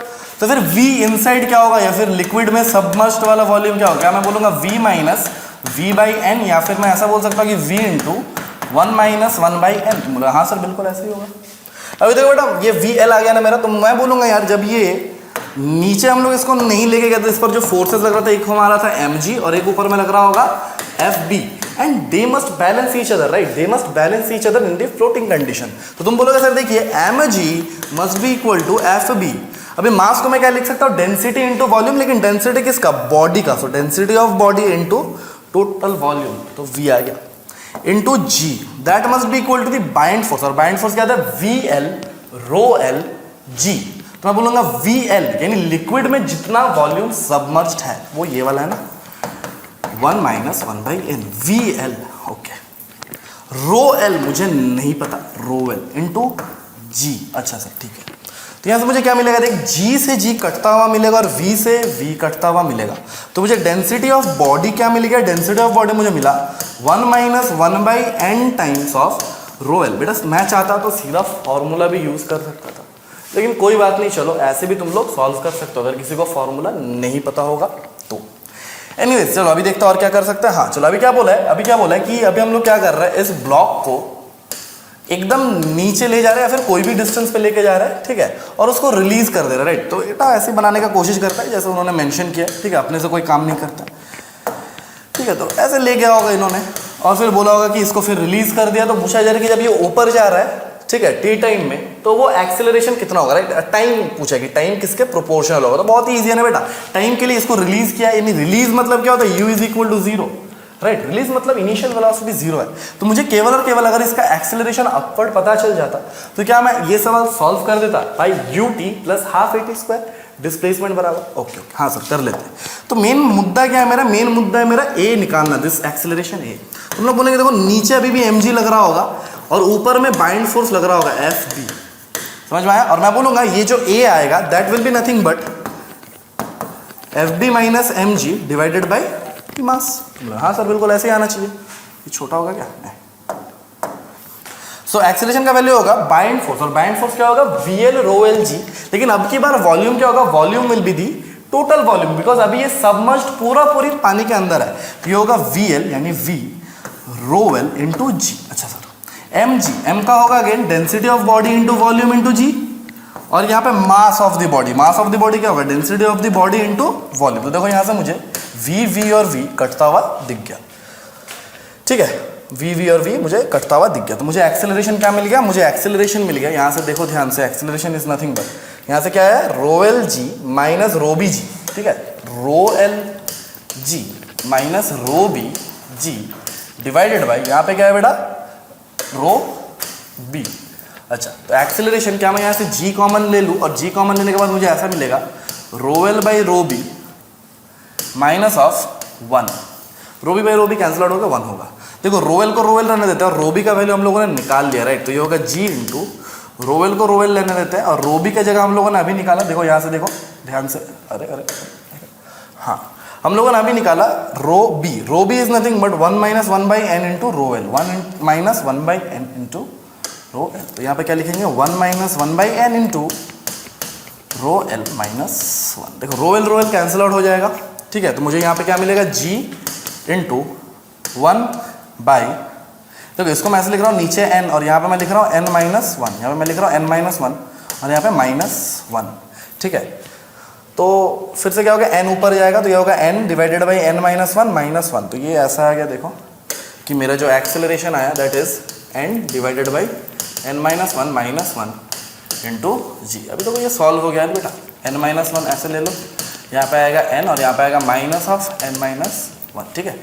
Speaker 1: तो फिर v इनसाइड क्या होगा, या फिर लिक्विड में सबमर्ज्ड वाला वॉल्यूम क्या होगा, मैं बोलूंगा v माइनस v/n, या फिर मैं ऐसा बोल सकता हूँ कि v इंटू 1 माइनस 1/n। हाँ सर बिल्कुल ऐसा ही होगा। अभी देखो बेटा ये VL आ गया ना मेरा, तो मैं बोलूंगा यार जब ये नीचे हम लोग इसको नहीं लेके गए तो इस पर जो फोर्सेस लग रहा था, एक हमारा था mg और एक ऊपर में लग रहा होगा FB, and they must balance each other right, they must balance each other in the floating condition. तो तुम बोलोगे सर देखिए mg must be equal to FB। अभी मास को मैं क्या लिख सकता हूँ, डेंसिटी इंटू वॉल्यूम, लेकिन डेंसिटी किसका, बॉडी का, so density of body into total volume, तो V आ गया into G, that must be equal to the bind force, और बाइंड फोर्स क्या था VL रो L G। तो मैं बोलूंगा VL यानी लिक्विड में जितना वॉल्यूम सबमर्ज्ड है वो ये वाला है ना, 1 माइनस 1/n VL। ओके, रो L मुझे नहीं पता, रो L इंटू G। अच्छा सर ठीक है, तो यहां से मुझे क्या मिलेगा, देख G से G कटता हुआ मिलेगा और V से V कटता हुआ मिलेगा। तो मुझे डेंसिटी ऑफ बॉडी क्या मिलेगा, डेंसिटी ऑफ बॉडी मुझे मिला 1 minus 1/n times of rho L। बेटा मैं चाहता तो सीधा फॉर्मूला भी यूज कर सकता था, लेकिन कोई बात नहीं, चलो ऐसे भी तुम लोग सॉल्व कर सकते हो अगर किसी को फॉर्मूला नहीं पता होगा तो। एनीवेज चलो अभी देखते हैं और क्या कर सकते हैं। हाँ चलो अभी क्या बोला है कि अभी हम लोग क्या कर रहे हैं, इस ब्लॉक को एकदम नीचे ले जा रहे हैं या फिर कोई भी डिस्टेंस पे लेके जा रहे हैं, ठीक है, और उसको रिलीज कर दे रहा है राइट। तो बेटा ऐसे बनाने का कोशिश करता है जैसे उन्होंने मेंशन किया, ठीक है, अपने से कोई काम नहीं करता, ठीक है। तो ऐसे ले गया होगा इन्होंने और फिर बोला होगा कि इसको फिर रिलीज कर दिया। तो पूछा जा रहा है कि जब ये ऊपर जा रहा है, ठीक है, टी टाइम में, तो वो एक्सेलरेशन कितना होगा राइट। टाइम पूछा कि टाइम किसके प्रोपोर्शनल होगा, तो बहुत ही ईजी है ना बेटा। टाइम के लिए इसको रिलीज किया, यानी रिलीज मतलब क्या होता है, u is equal to 0 right. Release मतलब इनिशियल वेलोसिटी 0 है। तो मुझे केवल और केवल अगर इसका एक्सेलरेशन अपवर्ड पता चल जाता तो क्या मैं ये सवाल सॉल्व कर देता by ut plus half at², displacement बराबर। ओके हाँ सर कर लेते हैं। तो मेन मुद्दा क्या है मेरा, मेन मुद्दा है मेरा a निकालना, दिस एक्सेलरेशन a। तुम लोग बोलेंगे देखो नीचे अभी भी mg लग रहा होगा और ऊपर में बाइंड फोर्स लग रहा होगा FB, समझ में आया। और मैं बोलूंगा ये जो A आएगा that will be nothing but FB minus mg divided by mass. हाँ सर बिल्कुल ऐसे ही आना चाहिए, ये छोटा होगा क्या, सो एक्सेलरेशन का वैल्यू होगा बाइंड फोर्स, और बाइंड फोर्स क्या होगा VL रो L G। लेकिन अब की बार वॉल्यूम क्या होगा, volume will be the total volume, because अभी ये सबमर्ज्ड पूरी पानी के अंदर है। ये होगा VL यानी V रो L इंटू G। अच्छा सर mg, m का होगा again density of body into volume into g, और यहाँ पे mass of the body, mass of the body क्या होगा, density of the body into volume. तो देखो यहाँ से मुझे v और v कटता हुआ दिख गया, ठीक है, v और v मुझे कटता हुआ दिख गया। तो मुझे एक्सेलरेशन क्या मिल गया, मुझे एक्सेलरेशन मिल गया यहाँ से, देखो ध्यान से, एक्सेलरेशन इज नथिंग बट यहाँ से क्या है, रो L G minus rho B G, ठीक है, रो L G minus rho B G divided by यहाँ पे क्या है बेटा, रो B। अच्छा तो एक्सेलरेशन क्या मैं यहाँ से G कॉमन ले लूँ, और G कॉमन लेने के बाद मुझे ऐसा मिलेगा rho L by rho B minus of 1, rho B by rho B cancel out होगा, 1 होगा। देखो रो L को रो L रहने देते हैं और रो B का वैल्यू हम लोगों ने निकाल लिया राइट। तो ये होगा G इंटू रो L को रो L लेने देते हैं और रो B की जगह हम लोगों ने अभी निकाला, देखो यहाँ से देखो ध्यान से, अरे हाँ हम लोगों ने अभी निकाला रो B is nothing but 1 minus 1/n into rho L, 1 minus 1/n into rho L। तो यहाँ पे क्या लिखेंगे, 1 minus 1/n into rho L minus 1। देखो रो L कैंसिल आउट हो जाएगा, ठीक है। तो मुझे यहाँ पे क्या मिलेगा, G इंटू 1 बाई, देखो इसको मैं ऐसे लिख रहा हूँ नीचे n, और यहाँ पे मैं लिख रहा हूँ n माइनस 1, यहाँ पे मैं लिख रहा हूँ n माइनस 1 और यहाँ पे -1, ठीक है। तो फिर से क्या होगा, n ऊपर जाएगा तो ये होगा n divided by n minus 1 तो ये ऐसा आ गया, देखो कि मेरा जो एक्सेलरेशन आया that is n divided by n minus 1 into g. अभी तो ये सॉल्व हो गया है बेटा, n माइनस 1 ऐसे ले लो, यहाँ पे आएगा n और यहाँ पे आएगा माइनस ऑफ n माइनस 1, ठीक है,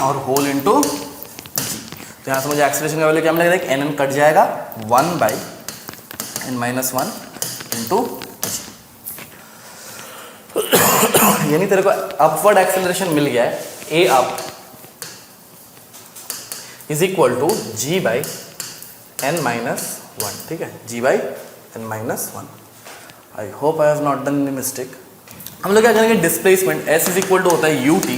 Speaker 1: और होल इंटू जी। तो यहाँ से मुझे एक्सेलरेशन का वैल्यू क्या मिलेगा, देख n कट जाएगा 1 बाई n माइनस 1 इंटू, यानी तेरे को अपवर्ड एक्सेलरेशन मिल गया है a up is equal to g by n minus one, ठीक है, g by n minus one. I hope I have not done any mistake. हम लोग क्या करेंगे, displacement s is equal to होता है u t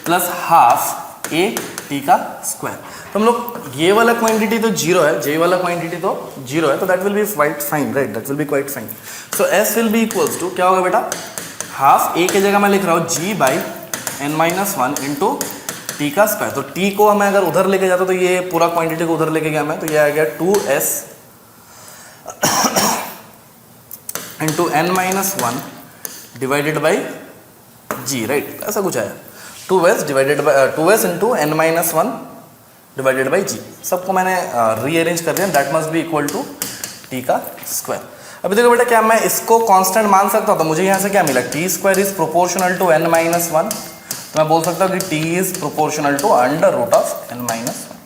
Speaker 1: plus half a t का square. तो हम लोग ये वाला क्वांटिटी तो जीरो है, जे वाला क्वांटिटी तो जीरो है, तो that will be quite fine, right, that will be quite fine. So S will be equals to क्या होगा बेटा, हाफ ए की जगह मैं लिख रहा हूँ g by n minus one into t का स्क्वायर। तो टी को मैं अगर उधर लेके जाता तो ये पूरा क्वांटिटी को उधर लेके गया मैं, तो ये आ गया 2s into n minus one divided by g, right, ऐसा कुछ आया, 2s divided by 2s into n minus one divided by g. सबको मैंने रीअरेंज कर दिया, that must be equal to t का स्क्वायर। अभी देखो बेटा, क्या मैं इसको कांस्टेंट मान सकता हूँ? तो मुझे यहाँ से क्या मिला, T square is proportional to N minus one, तो मैं बोल सकता हूँ कि T is proportional to under root of N minus one,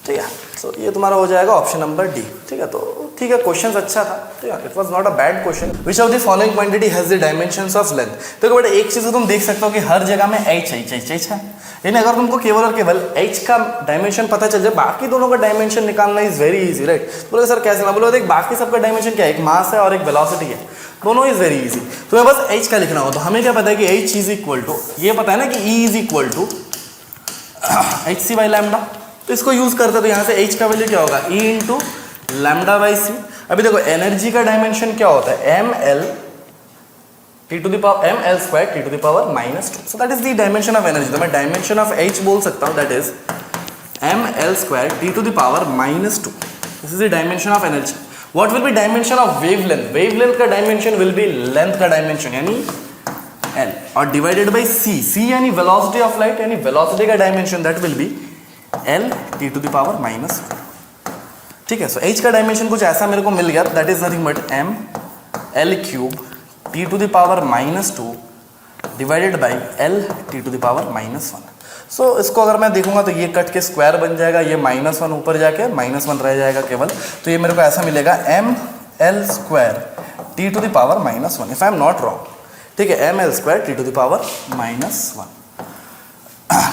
Speaker 1: ठीक है। सो ये तुम्हारा हो जाएगा ऑप्शन नंबर डी, ठीक है। तो ठीक है, क्वेश्चन अच्छा था, ठीक है, it was not a bad question. Which of the following quantity has the dimensions of length. देखो बेटा, एक चीज तुम देख सकते हो कि हर जगह में h है, यानी अगर तुमको केवल और केवल h का डायमेंशन पता चल जाए, बाकी दोनों का डायमेंशन निकालना इज वेरी इजी, राइट। बोले सर कैसे ना, बोलो देख बाकी सबका डायमेंशन क्या है, एक मास है और एक वेलोसिटी है, दोनों इज वेरी इजी। तुम्हें बस h का लिखना हो, तो हमें क्या पता है कि h इज इक्वल टू, ये पता है ना कि E is equal to H C by lambda, तो इसको यूज करते तो यहाँ से h का वैल्यू क्या होगा, E into lambda by C. अभी देखो एनर्जी का डायमेंशन क्या होता है, ml T to the power ml square T to the power minus two, so that is the dimension of energy. तो मैं डायमेंशन ऑफ h बोल सकता हूँ, that is ml square T to the power minus two, this is the dimension of energy. What will be dimension of wavelength, wavelength का dimension will be length का dimension यानी l, और divided by c, c यानी velocity of light, यानी velocity का dimension that will be l T to the power minus, ठीक है। सो h का डायमेंशन कुछ ऐसा मेरे को मिल गया, that is nothing but m l cube t to the power minus two divided by l T to the power minus one. So इसको अगर मैं देखूंगा तो ये कट के स्क्वायर बन जाएगा, ये माइनस वन ऊपर जाके माइनस वन रह जाएगा केवल, तो ये मेरे को ऐसा मिलेगा m l square T to the power minus one, if I am not wrong, ठीक है, m l square T to the power minus one,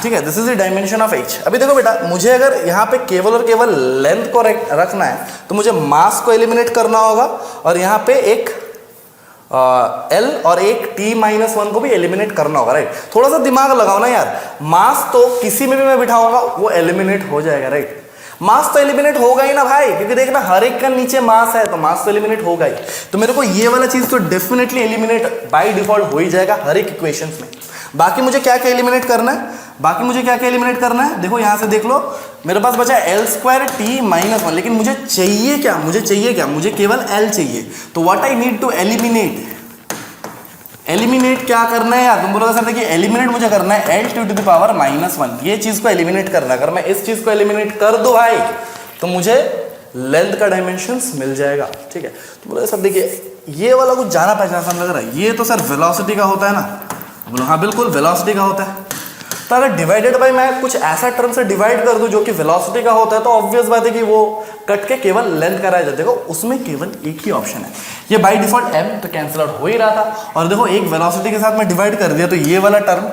Speaker 1: ठीक है। This is the dimension of h। अभी देखो बेटा, मुझे अगर यहाँ पे केवल और केवल लेंथ को रखना है तो मुझे मास को एलिमिनेट करना होगा, और यहाँ पे एक L और एक T माइनस वन को भी एलिमिनेट करना होगा, राइट। थोड़ा सा दिमाग लगाओ ना यार, मास तो किसी में भी मैं बिठाऊंगा वो एलिमिनेट हो जाएगा, राइट। मास तो एलिमिनेट होगा ही ना भाई, क्योंकि देखना हर एक का नीचे मास है, तो मास तो एलिमिनेट होगा ही। तो मेरे को ये वाला चीज तो डेफिनेटली एलिमिनेट बाय डिफॉल्ट हो ही जाएगा हर एक इक्वेशंस में। बाकी मुझे क्या क्या एलिमिनेट करना है, बाकी मुझे क्या क्या एलिमिनेट करना है, देखो यहाँ से देख लो, मेरे पास बचा L square T minus one, लेकिन मुझे चाहिए क्या, मुझे केवल L चाहिए। तो what I need to eliminate, eliminate क्या करना है यार, तुम बोलोगे सर देखिए एलिमिनेट मुझे करना है L to the power minus one, ये चीज को एलिमिनेट करना है। अगर मैं इस चीज को एलिमिनेट कर दूं भाई तो मुझे लेंथ का डायमेंशंस मिल जाएगा, ठीक है। तो बोलोगे सर देखिए ये वाला कुछ जाना पहचाना लग रहा है, ये तो सर वेलोसिटी का होता है ना, बोलो हाँ बिल्कुल वेलोसिटी का होता है। तो अगर डिवाइडेड बाय मैं कुछ ऐसा टर्म से डिवाइड कर दूं जो कि वेलोसिटी का होता है, तो ऑब्वियस बात है कि वो कट के केवल लेंथ का रह जाता है। देखो उसमें केवल एक ही ऑप्शन है, ये बाय डिफॉल्ट m तो कैंसिल आउट हो ही रहा था, और देखो एक वेलोसिटी के साथ मैं डिवाइड कर दिया तो ये वाला टर्म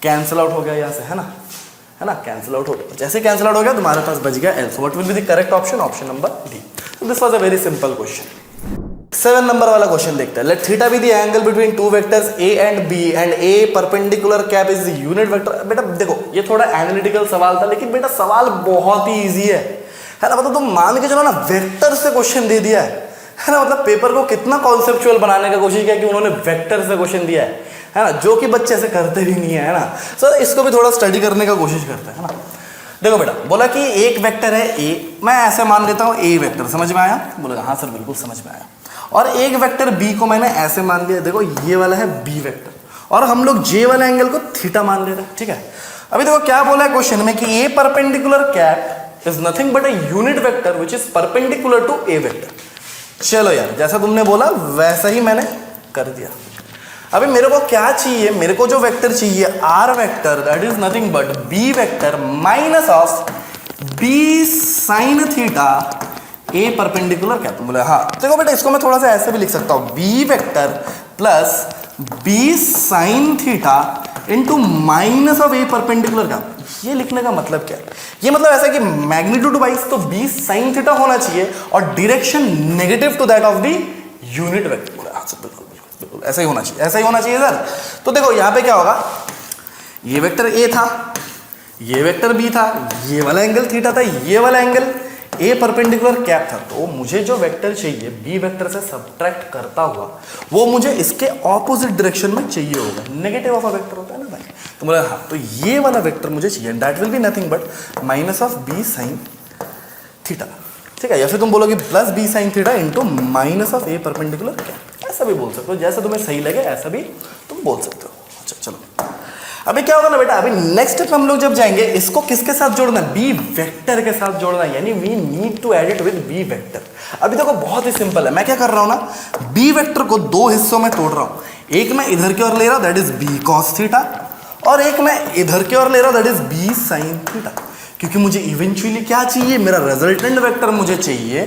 Speaker 1: कैंसिल आउट हो गया यहाँ से, है ना, कैंसिल आउट हो गया। जैसे कैंसिल आउट हो गया तुम्हारे पास बच गया L। So what will be the correct option, option number D. So this was a very simple question. 7 number वाला क्वेश्चन देखते हैं। Let theta be the angle between two vectors a and b and a perpendicular cap is the unit vector. बेटा देखो ये थोड़ा analytical सवाल था, लेकिन बेटा सवाल बहुत ही इजी है ना। मतलब तुम मान के चलो ना, वेक्टर से क्वेश्चन दे दिया है ना, मतलब पेपर को कितना कॉन्सेप्चुअल बनाने का कोशिश किया कि उन्होंने वेक्टर से क्वेश्चन दिया है ना, जो कि बच्चे ऐसे करते भी नहीं है ना। सर इसको भी थोड़ा स्टडी करने का कोशिश करते हैं, है ना। देखो बेटा, बोला कि एक वेक्टर है a, मैं ऐसे मान लेता हूँ a वेक्टर, समझ में आया? बोला हाँ सर बिल्कुल समझ में आया। और एक वेक्टर b को मैंने ऐसे मान लिया, देखो ये वाला है b वेक्टर, और हम लोग j वाले एंगल को थीटा मान ले रहे हैं, ठीक है। अभी देखो क्या बोला है क्वेश्चन में कि a perpendicular cap is nothing but a unit vector which is perpendicular to a vector. चलो यार, जैसा तुमने बोला वैसा ही मैंने कर दिया। अभी मेरे को क्या चाहिए, मेरे को जो वेक्टर चाहिए r vector, that is nothing but b vector minus of b sine theta a perpendicular cap. बोले हाँ, देखो बेटा इसको मैं थोड़ा सा ऐसे भी लिख सकता हूँ, b vector plus b sign theta into minus of A perpendicular का, ये लिखने का मतलब क्या है? ये मतलब ऐसा कि मैग्नीट्यूड वाइज तो b sin थीटा होना चाहिए और direction negative to that of the unit vector. बिल्कुल बिल्कुल ऐसा ही होना चाहिए, ऐसा ही होना चाहिए सर। तो देखो यहाँ पे क्या होगा, ये वेक्टर a था, ये वेक्टर b था, ये वाला एंगल थीटा था, ये वाला एंगल ए परपेंडिकुलर कैप था। तो मुझे जो वेक्टर चाहिए बी वेक्टर से सब्ट्रैक्ट करता हुआ वो मुझे इसके ऑपोजिट डायरेक्शन में चाहिए होगा। नेगेटिव ऑफ अ वेक्टर होता है ना भाई, तो बोला हाँ, तो ये वाला वेक्टर मुझे चाहिए, that will be nothing but minus of B sine theta, ठीक है। या फिर तुम बोलोगे plus B sine theta into minus of A perpendicular cap, ऐसा भी बोल सकते हो, जैसा तुम्हें सही लगे ऐसा भी तुम बोल सकते हो। अच्छा चलो, अभी क्या होगा ना बेटा, अभी नेक्स्ट स्टेप हम लोग जब जाएंगे, इसको किसके साथ जोड़ना है? बी वेक्टर के साथ जोड़ना है, यानी we need to add it with B vector. अभी देखो बहुत ही सिंपल है, मैं क्या कर रहा हूं ना, बी वेक्टर को दो हिस्सों में तोड़ रहा हूं। एक मैं इधर की ओर ले रहा हूं, that is B cos theta, और एक मैं इधर की ओर ले रहा हूं, that is B sine theta. क्योंकि मुझे इवेंचुअली क्या चाहिए, मेरा रिजल्टेंट वेक्टर मुझे चाहिए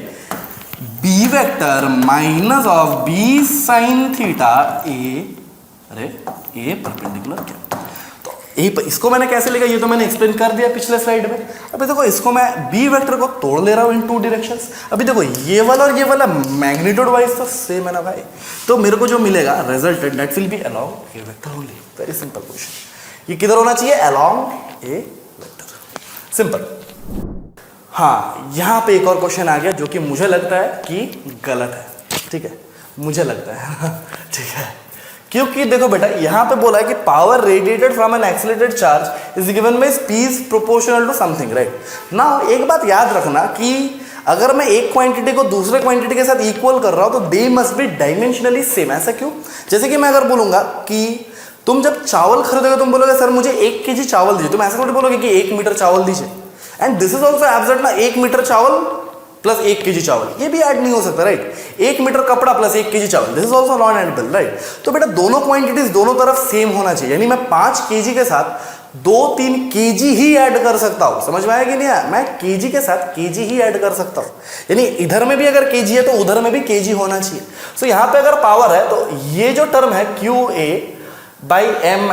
Speaker 1: B vector minus of B sine theta A perpendicular क्या। इसको मैंने कैसे लिखा ये तो मैंने एक्सप्लेन कर दिया पिछले स्लाइड में। अभी देखो इसको मैं बी वेक्टर को तोड़ ले रहा हूं इन टू डायरेक्शंस। अभी देखो ये वाला और ये वाला मैग्नीट्यूड वाइज तो सेम है ना भाई, तो मेरे को जो मिलेगा resultant that will B along A vector only. Very simple question, ये किधर होना चाहिए? अलोंग ए वेक्टर, सिंपल। हाँ, यहां पे एक और क्वेश्चन आ गया जो कि मुझे लगता है कि गलत है, ठीक है, मुझे लगता है ठीक है, क्योंकि देखो बेटा यहां पे बोला है कि power radiated from an accelerated charge is given by speed proportional to something, right. Now एक बात याद रखना कि अगर मैं एक क्वांटिटी को दूसरे क्वांटिटी के साथ इक्वल कर रहा हूं तो they must be dimensionally same. ऐसा क्यों? जैसे कि मैं अगर बोलूंगा कि तुम जब चावल खरीदोगे तुम बोलोगे सर मुझे 1 kg चावल दीजिए, तुम ऐसा थोड़ी बोलोगे कि 1 मीटर चावल दीजिए। And this is also absurd ना, 1 मीटर चावल प्लस 1 kg चावल, ये भी ऐड नहीं हो सकता, राइट। 1 मीटर कपड़ा प्लस 1 kg चावल, this is also non edible, right. तो बेटा दोनों क्वांटिटीज दोनों तरफ सेम होना चाहिए, यानी मैं 5 kg के साथ 2-3 kg ही ऐड कर सकता हूं। समझ में आया कि नहीं आया? मैं kg के साथ kg ही ऐड कर सकता हूं, यानी इधर में भी अगर kg है तो उधर में भी kg होना चाहिए। सो यहां पे अगर पावर है तो ये जो टर्म है QA by M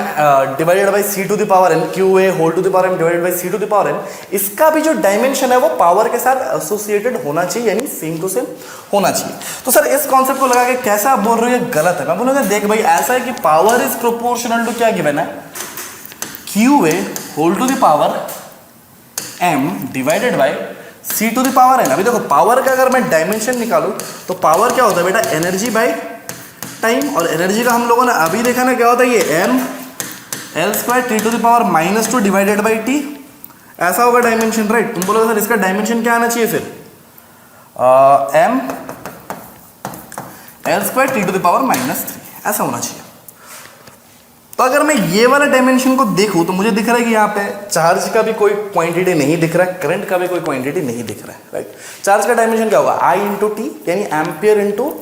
Speaker 1: divided by C to the power N, Q A whole to the power M divided by C to the power N, इसका भी जो डायमेंशन है वो पावर के साथ एसोसिएटेड होना चाहिए, यानी सेम टू सेम होना चाहिए। तो सर इस कॉन्सेप्ट को लगा के कैसे आप बोल रहे हो ये गलत है? मैं बोलूंगा देख भाई ऐसा है कि पावर इज प्रोपोर्शनल टू क्या गिवन है, Q A whole to the power M divided by C to the power N. अभी देखो पावर का अगर मैं डायमेंशन निकालू तो पावर क्या होता है बेटा, एनर्जी बाई टाइम, और एनर्जी का हम लोगों ने अभी देखा ना क्या होता है, ये M L square T to the power -2 divided by T, ऐसा होगा डायमेंशन, राइट। तुम बोलोगे सर इसका डायमेंशन क्या आना चाहिए फिर, M L square T to the power -3, ऐसा होना चाहिए। तो अगर मैं ये वाला डायमेंशन को देखूं तो मुझे दिख रहा है कि यहाँ पे चार्ज का भी कोई क्वांटिटी नहीं दिख रहा है, करंट का भी कोई क्वांटिटी नहीं दिख रहा है, राइट। चार्ज का डायमेंशन क्या होगा, I इंटू टी, यानी एम्पियर इंटू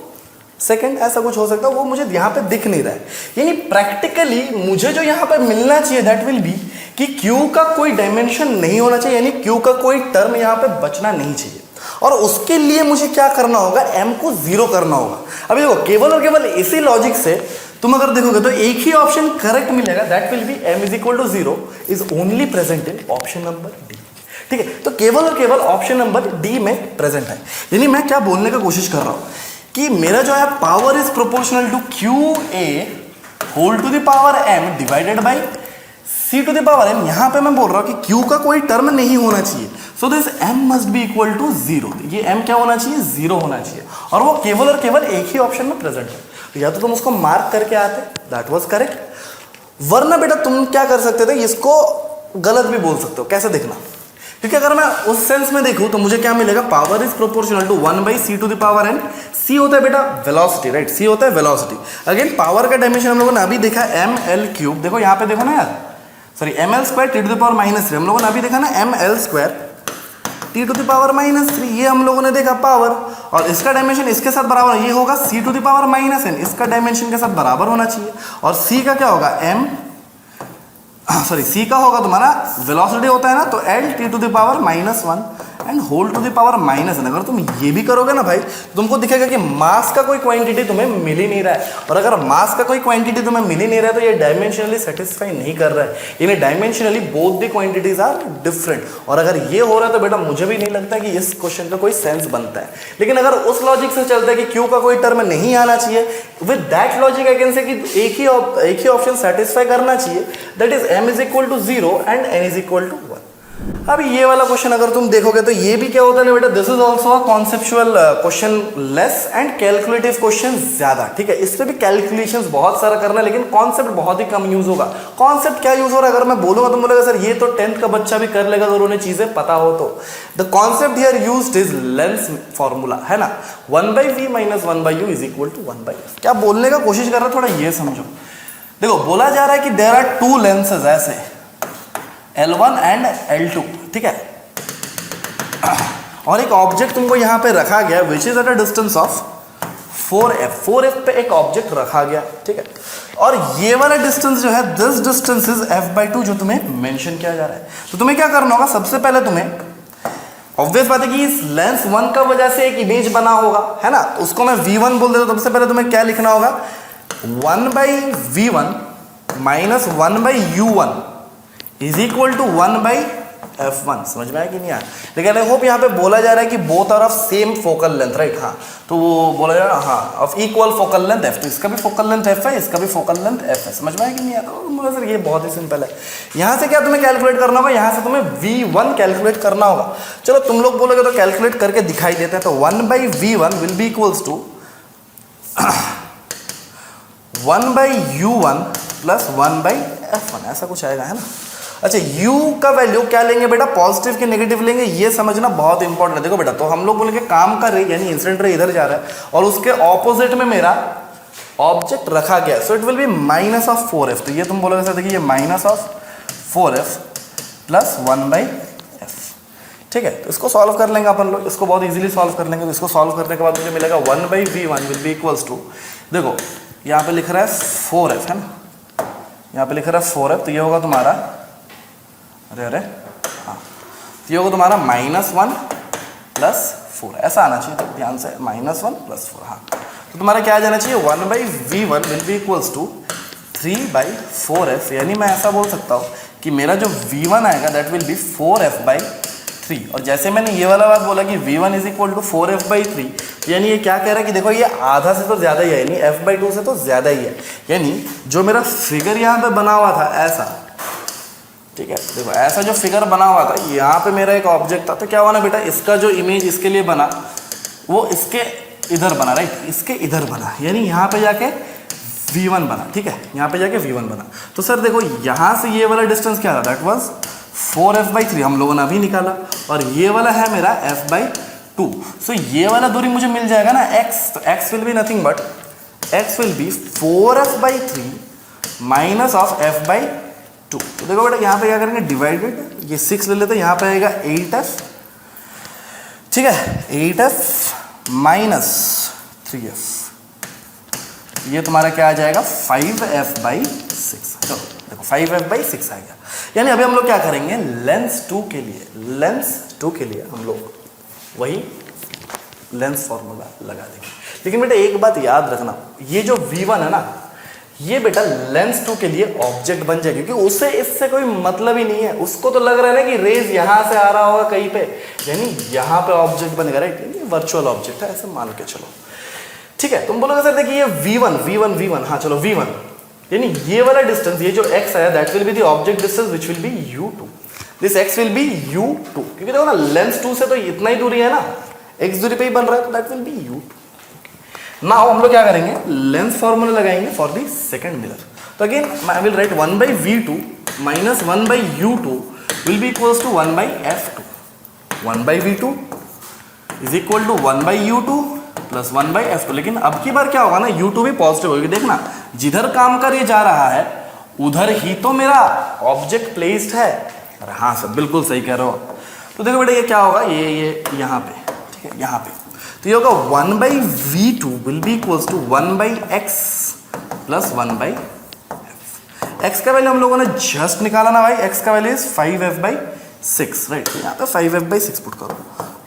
Speaker 1: सेकेंड, ऐसा कुछ हो सकता है, वो मुझे यहाँ पे दिख नहीं रहा है। यानी प्रैक्टिकली मुझे जो यहाँ पे मिलना चाहिए दैट विल बी कि Q का कोई डायमेंशन नहीं होना चाहिए, यानी Q का कोई टर्म यहाँ पे बचना नहीं चाहिए, और उसके लिए मुझे क्या करना होगा, M को 0 करना होगा। अभी देखो केवल और केवल इसी लॉजिक से तुम अगर देखोगे तो एक ही ऑप्शन करेक्ट मिलेगा, that will be M is equal to 0 is only present in option number D, ठीक है। तो केवल और केवल ऑप्शन नंबर डी में प्रेजेंट है। यानी मैं क्या बोलने की कोशिश कर रहा हूं कि मेरा जो है power is proportional to Q A whole to the power M divided by C to the power M. यहां पे मैं बोल रहा हूं कि क्यू का कोई टर्म नहीं होना चाहिए, so this M must be equal to 0। ये एम क्या होना चाहिए, 0 होना चाहिए, और वो केवल और केवल एक ही ऑप्शन में प्रेजेंट है। तो या तो तुम उसको मार्क करके आते, दैट वाज करेक्ट, वरना बेटा तुम क्या कर सकते थे, इसको गलत भी बोल सकते हो। कैसे देखना, क्योंकि अगर मैं उस सेंस में देखूं तो मुझे क्या मिलेगा, power is proportional to 1 by C to the power n. C होता है बेटा वेलोसिटी, राइट, सी होता है वेलोसिटी। अगेन पावर का डायमेंशन हम लोगों ने अभी देखा एम एल क्यूब, देखो यहाँ पे देखो ना यार, sorry M L square T to the power -3, हम लोगों ने अभी देखा ना M L square T to the power -3, ये हम लोगों ने देखा पावर, और इसका डायमेंशन इसके साथ बराबर, ये होगा सी टू द पावर -n, इसका डायमेंशन के साथ बराबर होना चाहिए। और सी का क्या होगा, एम सॉरी सी का होगा तुम्हारा वेलोसिटी होता है ना, तो L T to the power -1 and whole to the power minus n। अगर तुम ये भी करोगे ना भाई तो तुमको दिखेगा कि मास का कोई क्वांटिटी तुम्हें मिल ही नहीं रहा है, और अगर मास का कोई क्वांटिटी तुम्हें मिल ही नहीं रहा है तो ये डायमेंशनली सेटिस्फाई नहीं कर रहा है, यानी dimensionally both the quantities are different. और अगर ये हो रहा है तो बेटा मुझे भी नहीं लगता कि इस क्वेश्चन का कोई सेंस बनता है। लेकिन अगर उस लॉजिक से चलता है कि क्यू का कोई टर्म नहीं आना चाहिए, with that logic I can say कि एक ही ऑप्शन सेटिस्फाई करना चाहिए, that is m is equal to 0 and n is equal to 1। अब ये वाला क्वेश्चन अगर तुम देखोगे तो ये भी क्या होता है ना बेटा, this is also a conceptual question less and calculative question ज्यादा, ठीक है। इस पे भी कैलकुलेशंस बहुत सारा करना है लेकिन कॉन्सेप्ट बहुत ही कम यूज होगा। कॉन्सेप्ट क्या यूज हो रहा है अगर मैं बोलूंगा तो बोलेगा सर ये तो 10th का बच्चा भी कर लेगा अगर उन्हें चीजें पता हो तो। The concept here used is lens formula, है ना, 1/v minus 1/u is equal to 1/f। क्या बोलने का कोशिश कर रहा है, थोड़ा ये समझो। देखो बोला जा रहा है कि देयर आर टू लेंसेज ऐसे L1 एंड L2, ठीक है, और एक ऑब्जेक्ट तुमको यहां पे रखा गया which is at a distance of 4f पे एक ऑब्जेक्ट रखा गया, ठीक है, और ये वाला डिस्टेंस जो है दिस डिस्टेंस इज f/2 जो तुम्हें मेंशन किया जा रहा है। तो तुम्हें क्या करना होगा, सबसे पहले तुम्हें ऑब्वियस बात है कि इस लेंस 1 का वजह से एक इमेज बना होगा, है ना, उसको मैं v1 बोल देता हूं। सबसे पहले तुम्हें क्या लिखना होगा, 1/v1 minus 1/u1 is equal to 1/f1। समझ में आया कि नहीं आया? लेकिन आई होप यहाँ पे बोला जा रहा है कि both are of same focal length, right. हाँ, तो वो बोला जा रहा है हाँ of equal focal length f। तो इसका भी फोकल लेंथ f है, इसका भी फोकल लेंथ f है। समझ में आया कि नहीं आया? तो बोला सर ये बहुत ही सिंपल है। यहाँ से क्या तुम्हें कैलकुलेट करना होगा, यहाँ से तुम्हें v1 कैलकुलेट करना होगा। चलो तुम लोग बोलोगे तो कैलकुलेट करके दिखाई देता है। तो 1/v1 will be equals to 1/u1 plus 1/f1, ऐसा कुछ आएगा, है ना। अच्छा, u का वैल्यू क्या लेंगे बेटा, पॉजिटिव के नेगेटिव लेंगे, ये समझना बहुत इंपॉर्टेंट है। देखो बेटा, तो हम लोग बोलेंगे काम का रे यानी इंसिडेंट रे इधर जा रहा है और उसके ऑपोजिट में मेरा ऑब्जेक्ट रखा गया, so it will B minus of 4f। तो ये तुम बोलोगे सर देखिए ये minus of 4f plus 1/f, ठीक है। तो इसको सॉल्व कर लेंगे अपन लोग, इसको बहुत इजीली सॉल्व कर लेंगे। तो इसको सॉल्व करने के बाद मुझे मिलेगा 1/v1 will be equals to, देखो यहाँ पे लिख रहा है 4f, है ना, यहाँ पे लिख रहा है 4f, तो ये होगा तुम्हारा, अरे हाँ, तो ये होगा तुम्हारा -1 + 4, ऐसा आना चाहिए। तो ध्यान से -1 + 4, हाँ। तो तुम्हारा क्या आ जाना चाहिए, 1/v1 will be equals to 3/4f, यानी मैं ऐसा बोल सकता हूँ कि मेरा जो v1 आएगा दैट विल बी 4f/3। और जैसे मैंने ये वाला बात बोला कि v1 is equal to 4f/3, यानी ये क्या कह रहा है कि देखो ये आधा से तो ज़्यादा ही है, यानी f/2 से तो ज़्यादा ही है। यानी जो मेरा फिगर यहाँ पे बना हुआ था ऐसा, ठीक है, देखो ऐसा जो फिगर बना हुआ था, यहाँ पे मेरा एक ऑब्जेक्ट था, तो क्या हुआ ना बेटा, इसका जो इमेज इसके लिए बना वो इसके इधर बना, राइट, इसके इधर बना, यानी यहाँ पे जाके v1 बना, ठीक है, यहाँ पे जाके v1 बना। तो सर देखो यहाँ से ये वाला डिस्टेंस क्या था, दैट वाज 4f/3 हम लोगों ने अभी निकाला, और ये वाला है मेरा f/2। सो ये वाला दूरी मुझे मिल जाएगा ना x, तो x will be nothing but x will be 4f/3 minus of f/2। तो देखो बेटा यहाँ पे क्या करेंगे, डिवाइडेड, ये 6 ले लेते हैं, यहाँ पे आएगा 8f, ठीक है, 8f माइनस 3f, ये तुम्हारा क्या आ जाएगा 5f/6। चलो देखो 5f/6 आ गया। यानी अभी हम लोग क्या करेंगे, लेंस 2 के लिए हम लोग वही लेंस फॉर्मूला लगा देंगे। लेकिन बेटा एक बात याद रखना, ये जो v1 है ना, ये बेटा लेंस 2 के लिए ऑब्जेक्ट बन जाएगा, क्योंकि उसे इससे कोई मतलब ही नहीं है। उसको तो लग रहा है ना कि रेज यहां से आ रहा होगा कहीं पे, यानी यहां पे ऑब्जेक्ट बनेगा, राइट, ये वर्चुअल ऑब्जेक्ट है, ऐसे मान के चलो, ठीक है। तुम बोलोगे सर देखिए ये v1, हाँ चलो v1, यानी ये वाला डिस्टेंस, ये जो x है that will be the object distance which will be u2, this x will be u2, क्योंकि देखो ना लेंस 2 से तो इतना ही दूरी है ना, x दूरी पे ही बन रहा है, तो that will B u2। Now हम लोग क्या करेंगे, लेंस फॉर्मूला लगाएंगे फॉर द सेकंड मिरर। तो again I will write 1/v2 minus 1/u2 will be equals to 1/f2। 1/v2 is equal to 1/u2 plus 1/f2। लेकिन अब की बार क्या होगा ना, u2 भी पॉजिटिव होगी। देखना जिधर काम कर ये जा रहा है उधर ही तो मेरा ऑब्जेक्ट प्लेस्ड है। अरे हाँ सर बिल्कुल सही कह रहे हो। तो देखो बेटा ये क्या होगा, ये यहाँ पे, ठीक है, यहाँ पे तो ये होगा 1/v2 will be equals to 1/x plus 1/f। x का वैल्यू हम लोगों ने जस्ट निकाला ना भाई, x का वैल्यू इज 5f/6, 6, राइट। यहाँ पे 5f/6 पुट करो,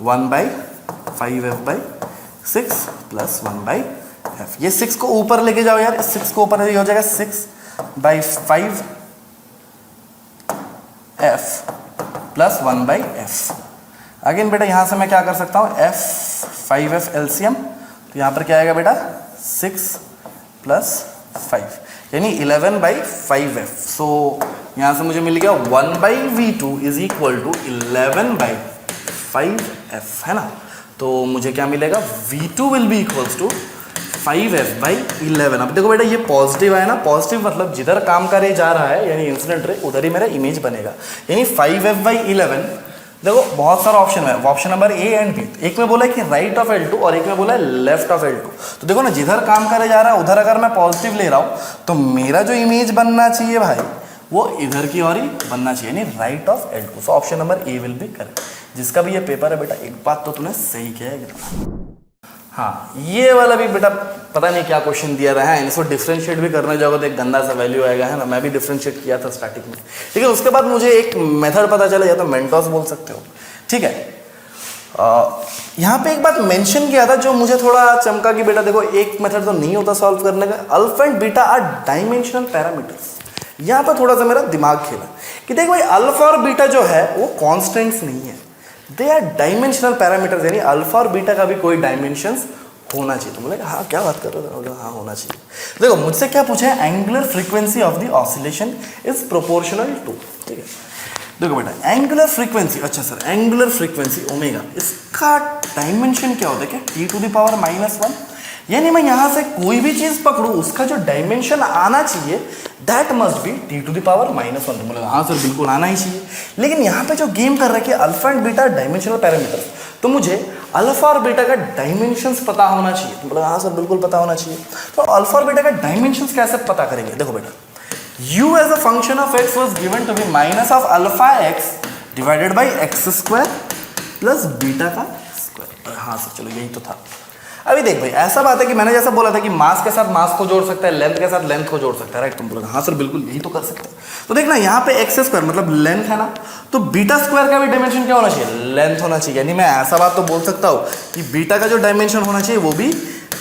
Speaker 1: 1/5f/6 प्लस 1/f। ये 6 को ऊपर लेके जाओ यार, 6 को ऊपर हो जाएगा 6/5f प्लस 1/f। अगेन बेटा यहाँ से मैं क्या कर सकता हूँ, f 5f एलसीएम, तो यहाँ पर क्या आएगा बेटा 6 प्लस 5 यानी 11/5f। सो यहाँ से मुझे मिल गया 1/v2 is equal to 11/5f, है ना। तो मुझे क्या मिलेगा, v2 will be equals to 5f/11। अब देखो बेटा ये पॉजिटिव है ना, पॉजिटिव मतलब जिधर काम कार्य जा रहा है यानी इंसिडेंट रे, उधर ही मेरा इमेज बनेगा। यानी 5f/11, देखो बहुत सारा ऑप्शन है, option number A and B. एक में बोला है कि राइट ऑफ L2 और एक में बोला है लेफ्ट ऑफ L2। तो देखो ना, जिधर काम करे जा रहा है उधर अगर मैं पॉजिटिव ले रहा हूँ तो मेरा जो इमेज बनना चाहिए भाई वो इधर की ओर ही बनना चाहिए, यानी right of L2। So option number A will be correct. जिसका भी ये पेपर है बेटा, एक बात तो तूने सही किया है। हाँ, ये वाला भी बेटा पता नहीं क्या क्वेश्चन दिया रहा है, इसको डिफरेंशिएट भी करने जाओगे तो एक गंदा सा वैल्यू आएगा, है ना। मैं भी डिफरेंशिएट किया था स्टार्टिंग में, ठीक है। उसके बाद मुझे एक मेथड पता चला, या तो मेंटोस बोल सकते हो, ठीक है। यहाँ पे एक बात मेंशन किया था जो मुझे थोड़ा चमका कि बेटा देखो एक मेथड तो नहीं होता सॉल्व करने का, alpha and beta are dimensional parameters. यहाँ पर थोड़ा सा मेरा दिमाग खेला कि देखो भाई अल्फा और बीटा जो है वो कॉन्स्टेंट्स नहीं है, दे आर डायमेंशनल पैरामीटर्स, यानी अल्फा और बीटा का भी कोई डायमेंशंस होना चाहिए। तो बोले हाँ क्या बात कर रहे हो, हाँ होना चाहिए। देखो मुझसे क्या पूछा है, angular frequency of the oscillation is proportional to, ठीक है। देखो बेटा एंगुलर फ्रीक्वेंसी, अच्छा सर एंगुलर फ्रीक्वेंसी ओमेगा, इसका डायमेंशन क्या होता है, क्या T⁻⁻1, यानी मैं यहाँ से कोई भी चीज पकड़ू उसका जो डायमेंशन आना चाहिए दैट मस्ट बी T⁻⁻1। तो बोले हाँ सर बिल्कुल आना ही चाहिए, लेकिन यहाँ पे जो गेम कर रहा है कि alpha and beta dimensional parameters, तो मुझे अल्फा और बीटा का डायमेंशंस पता होना चाहिए। तो बोला हाँ सर बिल्कुल पता होना चाहिए। तो अल्फा और बीटा का डायमेंशंस कैसे पता करेंगे, देखो बेटा u as a function of x was given to be minus of alpha x divided by x² plus beta का स्क्वायर। हाँ सर चलो यही तो था। अभी देख भाई ऐसा बात है कि मैंने जैसा बोला था कि मास के साथ मास को जोड़ सकता है, लेंथ के साथ लेंथ को जोड़ सकता है, राइट। तुम बोलोगे हाँ सर बिल्कुल यही तो कर सकते हैं। तो देखना यहाँ पे x² मतलब लेंथ है ना, तो बीटा स्क्वायर का भी डायमेंशन क्या होना चाहिए, लेंथ होना चाहिए। यानी मैं ऐसा बात तो बोल सकता हूँ कि बीटा का जो डायमेंशन होना चाहिए वो भी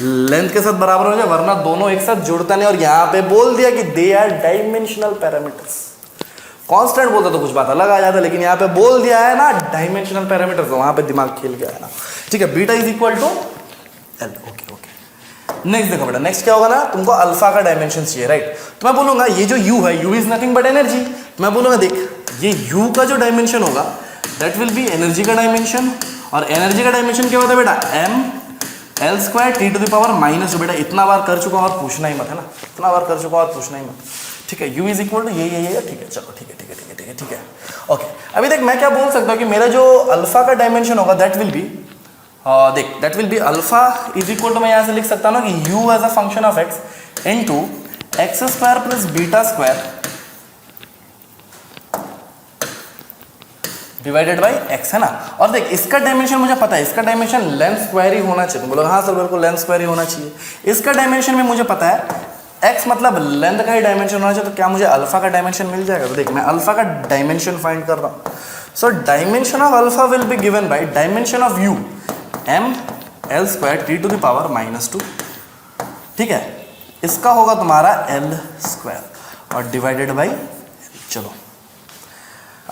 Speaker 1: लेंथ के साथ बराबर हो जाए, वरना दोनों एक साथ जुड़ता नहीं। और यहाँ पे बोल दिया कि they are dimensional parameters. Constant बोलता तो कुछ बात अलग आ जाता, लेकिन यहाँ पे बोल दिया है ना डायमेंशनल पैरामीटर्स, वहां पे दिमाग खेल गया है ना, ठीक है। Beta is equal to L, okay okay. Next देखो बेटा, नेक्स्ट क्या होगा ना, तुमको अल्फा का डायमेंशन चाहिए, राइट। तो मैं बोलूंगा ये जो u है, u is nothing but energy. मैं बोलूंगा देख ये u का जो डायमेंशन होगा दैट विल बी एनर्जी का डायमेंशन, और एनर्जी का डायमेंशन क्या होता है बेटा, ml² T⁻⁻, जो बेटा इतना बार कर चुका और पूछना ही मत, है ना, इतना बार कर चुका और पूछना ही मत, ठीक है। u इज इक्वल टू ये, ठीक है, चलो ठीक है ठीक है ठीक है ठीक है ठीक है, ओके। अभी देख मैं क्या बोल सकता हूँ कि मेरा जो अल्फा का डायमेंशन होगा दैट विल बी देख that will be alpha is equal to, मैं यहाँ से लिख सकता हूँ ना कि u as a function of x into x² plus beta square divided by x, है ना। और देख इसका डायमेंशन मुझे पता है, इसका डायमेंशन लेंथ स्क्वायर ही होना चाहिए। तुम बोलोगे हाँ सर बिल्कुल लेंथ स्क्वायर ही होना चाहिए। इसका डायमेंशन भी मुझे पता है, x मतलब लेंथ का ही डायमेंशन होना चाहिए। तो क्या मुझे अल्फा का डायमेंशन मिल जाएगा, तो देख मैं अल्फा का डायमेंशन फाइंड कर रहा हूँ। So dimension of alpha will be given by dimension of u ml² T⁻⁻2, ठीक है। इसका होगा तुम्हारा l² और डिवाइडेड बाई, चलो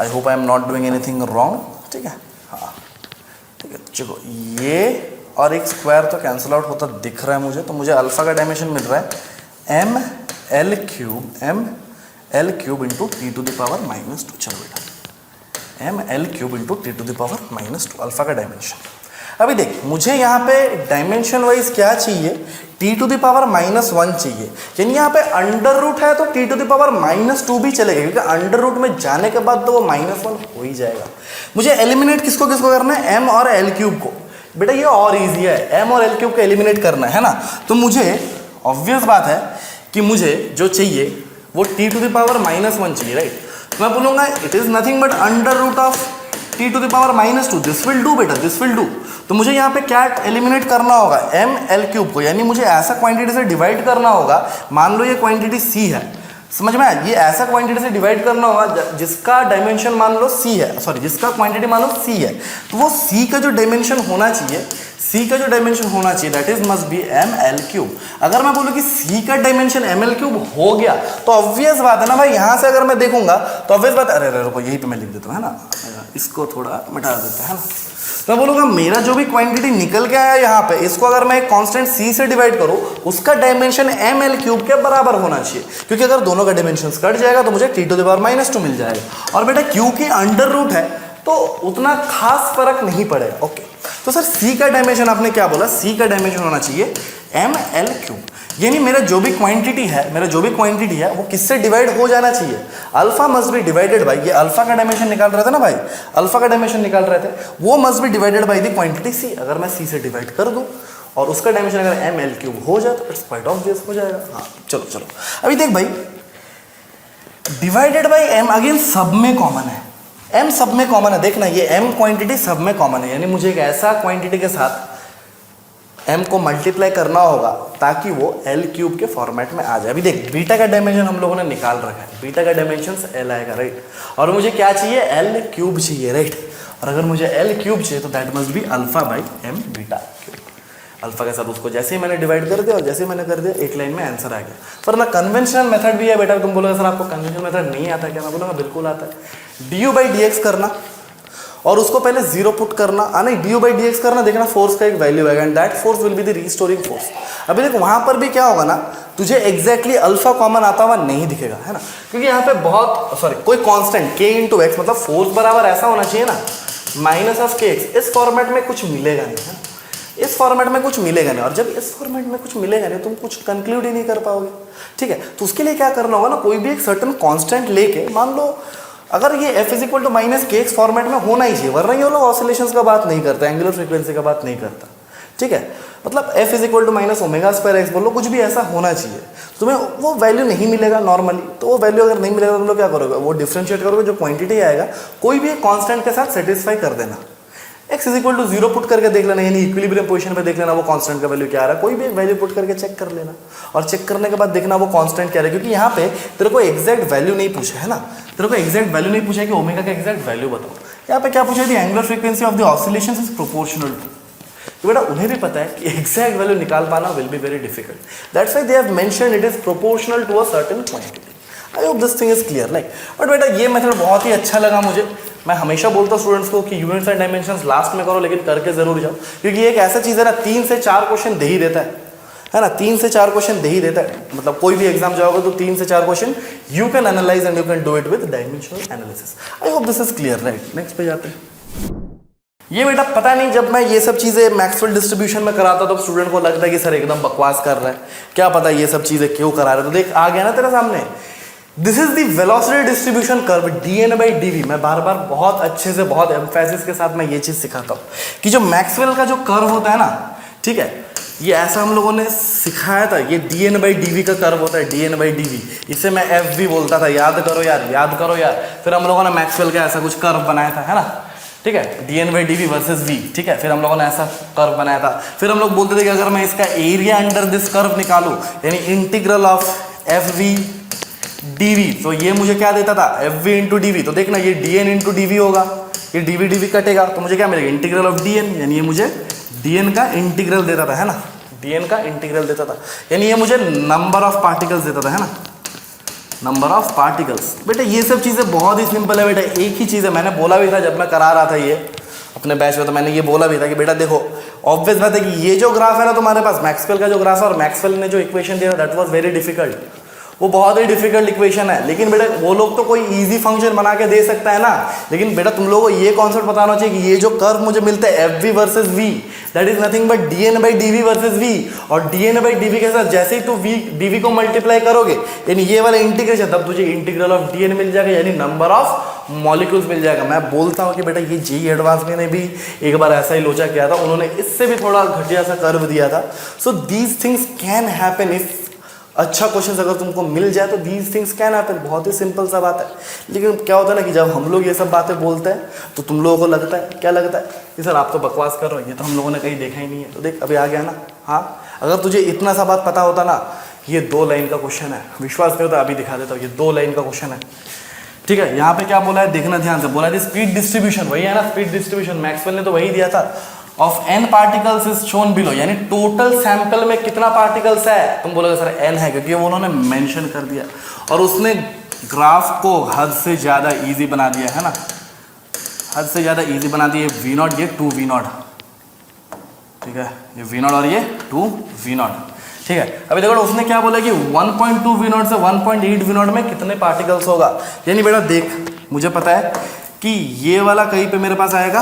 Speaker 1: आई hope I am not doing anything wrong, ठीक है। हाँ ठीक है, चलो ये और एक स्क्वायर तो कैंसिल आउट होता दिख रहा है मुझे। तो मुझे अल्फा का डायमेंशन मिल रहा है ml³ इंटू T⁻⁻2। चलो बेटा ml³ इंटू T⁻⁻2 अल्फा का डायमेंशन। अभी देख मुझे यहाँ पे डायमेंशन वाइज क्या चाहिए, T⁻⁻1 चाहिए। यानी यहाँ पे अंडर रूट है तो T⁻⁻2 भी चलेगा, क्योंकि अंडर रूट में जाने के बाद तो वो -1 हो ही जाएगा। मुझे एलिमिनेट किसको किसको करना है, m और l³ को। बेटा ये और इजी है, m और l³ को एलिमिनेट करना है ना। तो मुझे ऑब्वियस बात है कि मुझे जो चाहिए वो T⁻⁻1 चाहिए, राइट। तो मैं बोलूँगा it is nothing but under root of T⁻⁻2, this will do बेटा, दिस विल डू। तो मुझे यहाँ पे क्या एलिमिनेट करना होगा, ml³ को, यानी मुझे ऐसा क्वांटिटी से डिवाइड करना होगा। मान लो ये क्वांटिटी c है, समझ में आया? ये ऐसा क्वांटिटी से डिवाइड करना होगा जिसका डायमेंशन मान लो c है, सॉरी जिसका क्वांटिटी मान लो c है, तो वो c का जो डायमेंशन होना चाहिए, c का जो डायमेंशन होना चाहिए that is must be ml3। अगर मैं बोलूँ कि c का डायमेंशन ml3 हो गया तो ऑब्वियस बात है ना भाई, यहाँ से अगर मैं देखूंगा तो ऑब्वियस बात, अरे रुको यहीं पे मैं लिख देता हूँ, है ना, इसको थोड़ा मिटा देता है ना, मैं बोलूँगा मेरा जो भी क्वांटिटी निकल के आया यहाँ पे, इसको अगर मैं एक कांस्टेंट c से डिवाइड करूँ, उसका डायमेंशन ml3 के बराबर होना चाहिए, क्योंकि अगर दोनों का डायमेंशन कट जाएगा तो मुझे t⁻⁻2 मिल जाएगा। और बेटा क्योंकि अंडर रूट है तो उतना खास फर्क नहीं पड़ेगा। ओके, तो सर c का डायमेंशन आपने क्या बोला, c का डायमेंशन होना चाहिए ml3, यानी मेरा जो भी क्वांटिटी है वो किससे डिवाइड हो जाना चाहिए, alpha must be divided by, ये अल्फा का डायमेंशन निकाल रहे थे ना भाई, अल्फा का डायमेंशन निकाल रहे थे, वो must be divided by the quantity c। अगर मैं c से डिवाइड कर दूं और उसका डायमेंशन अगर ml3 हो जाए तो इट्स क्वाइट ऑब्वियस हो जाएगा। हाँ चलो अभी देख भाई, डिवाइडेड बाई m अगेन सब में कॉमन है, m सब में कॉमन है, देखना ये m क्वांटिटी सब में कॉमन है, यानी मुझे एक ऐसा क्वांटिटी के साथ m को मल्टीप्लाई करना होगा ताकि वो l³ के फॉर्मेट में आ जाए। अभी देख बीटा का डायमेंशन हम लोगों ने निकाल रखा है, बीटा का डायमेंशन l आएगा, राइट, और मुझे क्या चाहिए, l³ चाहिए, राइट, और अगर मुझे l³ चाहिए तो that must be alpha by m beta cube. Alpha के साथ उसको जैसे ही मैंने डिवाइड कर दिया और जैसे ही मैंने कर दिया एक लाइन में आंसर आ गया। पर ना कन्वेंशनल मेथड भी है बेटा, तुम बोलोगे सर आपको कन्वेंशनल मेथड नहीं आता क्या, मैं बोलूँगा बिल्कुल आता है। du/dx करना और उसको पहले जीरो पुट करना, नहीं du/dx करना, देखना फोर्स का एक वैल्यू आएगा and that force will be the restoring force. अभी देखो वहां पर भी क्या होगा ना, तुझे एग्जैक्टली अल्फा कॉमन आता हुआ नहीं दिखेगा, है ना, क्योंकि यहाँ पे बहुत कोई कांस्टेंट k × x, मतलब फोर्स बराबर ऐसा होना चाहिए ना -kx, इस फॉर्मेट में कुछ मिलेगा नहीं, है इस फॉर्मेट में कुछ मिलेगा नहीं, और जब इस फॉर्मेट में कुछ मिलेगा नहीं तुम कुछ कंक्लूड ही नहीं कर पाओगे। ठीक है, तो उसके लिए क्या करना होगा ना, कोई भी एक सर्टन कांस्टेंट लेके, मान लो अगर ये f = -kx फॉर्मेट में होना ही चाहिए, वरना ये लोग ऑसिलेशंस का बात नहीं करता, एंगुलर फ्रीक्वेंसी का बात नहीं करता। ठीक है, मतलब f = -ω²x बोलो, कुछ भी ऐसा होना चाहिए, तुम्हें वो वैल्यू नहीं मिलेगा नॉर्मली, तो वो वैल्यू अगर नहीं मिलेगा तो तुम लोग क्या करोगे, वो डिफरेंशिएट करोगे, जो क्वांटिटी आएगा कोई भी एक कांस्टेंट के साथ सेटिस्फाई कर देना, x = 0 पुट करके देख लेना, यानी इक्विलिब्रियम पोजीशन पे देख लेना वो कांस्टेंट का वैल्यू क्या आ रहा है, कोई भी एक वैल्यू पुट करके चेक कर लेना, और चेक करने के बाद देखना वो कांस्टेंट क्या है, क्योंकि यहाँ पे तेरे को एग्जैक्ट वैल्यू नहीं पूछा है ना, तेरे को एग्जैक्ट वैल्यू नहीं पूछा है कि ओमेगा का एग्जैक्ट वैल्यू बताओ, यहाँ पे क्या पूछा है, angular frequency of the oscillations is proportional to. तो बेटा उन्हें भी पता है कि एग्जैक्ट वैल्यू निकाल पाना will be very difficult, that's why they have mentioned it is proportional to a certain quantity. I hope this thing is clear, like, but बेटा ये मेथड बहुत ही अच्छा लगा मुझे। मैं हमेशा बोलता हूँ स्टूडेंट्स को कि यूनिट्स एंड डायमेंशंस लास्ट में करो, लेकिन करके जरूर जाओ, क्योंकि ये एक ऐसा चीज़ है ना, 3 से 4 क्वेश्चन दे ही देता है ना, 3 से 4 क्वेश्चन दे ही देता है, मतलब कोई भी एग्जाम जाओगे तो 3 से 4 question you can analyse and you can do it with dimensional analysis. I hope this is clear, right, next पे जाते हैं। ये बेटा पता नहीं, जब मैं ये सब चीज़ें मैक्सवेल डिस्ट्रीब्यूशन में कराता तो स्टूडेंट को लगता है कि सर एकदम बकवास कर रहा है, क्या पता ये सब चीज़ें क्यों करा रहे, तो देख आ गया ना तेरे सामने, this is the velocity distribution curve dN/dV। मैं बार बार बहुत अच्छे से, बहुत एम्फेसिस के साथ मैं ये चीज़ सिखाता हूँ कि जो मैक्सवेल का जो कर्व होता है ना, ठीक है, ये ऐसा हम लोगों ने सिखाया था, ये dN/dV का कर्व होता है, dN/dV, इसे मैं FV बोलता था, याद करो यार। फिर हम लोगों ने मैक्सवेल का ऐसा कुछ कर्व बनाया था, है ना, ठीक है, dN/dV वर्सेस V, ठीक है, फिर हम लोगों ने ऐसा कर्व बनाया था, फिर हम लोग बोलते थे कि अगर मैं इसका एरिया अंडर दिस कर्व निकालूं, यानी इंटीग्रल ऑफ FV dV, तो ये मुझे क्या देता था, FV × dV, तो देखना ये dN × dV होगा, ये dV कटेगा, तो मुझे क्या मिलेगा, इंटीग्रल ऑफ dN, यानी ये मुझे dN का इंटीग्रल देता था, है ना, dN का इंटीग्रल देता था, यानी ये मुझे नंबर ऑफ पार्टिकल्स देता था, है ना, नंबर ऑफ पार्टिकल्स। बेटा ये सब चीज़ें बहुत ही सिंपल है बेटा, एक ही चीज़ है, मैंने बोला भी था जब मैं करा रहा था ये अपने बैच में, तो मैंने ये बोला भी था कि बेटा देखो ऑब्वियस बात है कि ये जो ग्राफ है ना तुम्हारे पास, मैक्सवेल का जो ग्राफ है, और मैक्सवेल ने जो इक्वेशन दिया दैट वाज वेरी डिफिकल्ट, वो बहुत ही डिफिकल्ट इक्वेशन है, लेकिन बेटा वो लोग तो कोई इजी फंक्शन बना के दे सकता है ना, लेकिन बेटा तुम लोगों को ये कॉन्सेप्ट बताना चाहिए कि ये जो कर्व मुझे मिलता है FV versus V, that is nothing but dN/dV versus V, और dN/dV के साथ जैसे ही तू dV को मल्टीप्लाई करोगे, यानी ये वाला इंटीग्रेशन, तब तुझे इंटीग्रल ऑफ dN मिल जाएगा, यानी नंबर ऑफ मॉलिक्यूल्स मिल जाएगा। मैं बोलता हूँ कि बेटा ये JEE एडवांस में ने भी एक बार ऐसा ही लोचा किया था, उन्होंने इससे भी थोड़ा घटिया सा कर्व दिया था। So these things can happen if अच्छा क्वेश्चन अगर तुमको मिल जाए, तो दीज थिंग्स कैन हैपन, बहुत ही सिंपल सा बात है। लेकिन क्या होता है ना कि जब हम लोग ये सब बातें बोलते हैं तो तुम लोगों को लगता है, क्या लगता है कि सर आप तो बकवास कर रहे हो, ये तो हम लोगों ने कहीं देखा ही नहीं है। तो देख अभी आ गया ना, हाँ, अगर तुझे इतना सा बात पता होता ना ये 2 लाइन का क्वेश्चन है, विश्वास करो तो अभी दिखा देता हूँ, ये 2 लाइन का क्वेश्चन है। ठीक है, यहाँ पे क्या बोला है देखना ध्यान से, बोला है स्पीड डिस्ट्रीब्यूशन, वही है ना स्पीड डिस्ट्रीब्यूशन, मैक्सवेल ने तो वही दिया था, of n particles is shown below, यानी टोटल सैंपल में कितना पार्टिकल्स है, तुम बोलोगे सर n है, क्योंकि वो उन्होंने मेंशन कर दिया और उसने ग्राफ को हद से ज़्यादा इजी बना दिया है ना, हद से ज़्यादा इजी बना दिया। वी नॉट, ये 2 वी नॉट, ठीक है, ये वी नॉट और ये 2 वी नॉट। ठीक है, अभी देखो उसने क्या बोला कि 1.2 वी नॉट से 1.8 वी नॉट में कितने पार्टिकल्स होगा। यानी बेटा देख, मुझे पता है कि ये वाला कहीं पे मेरे पास आएगा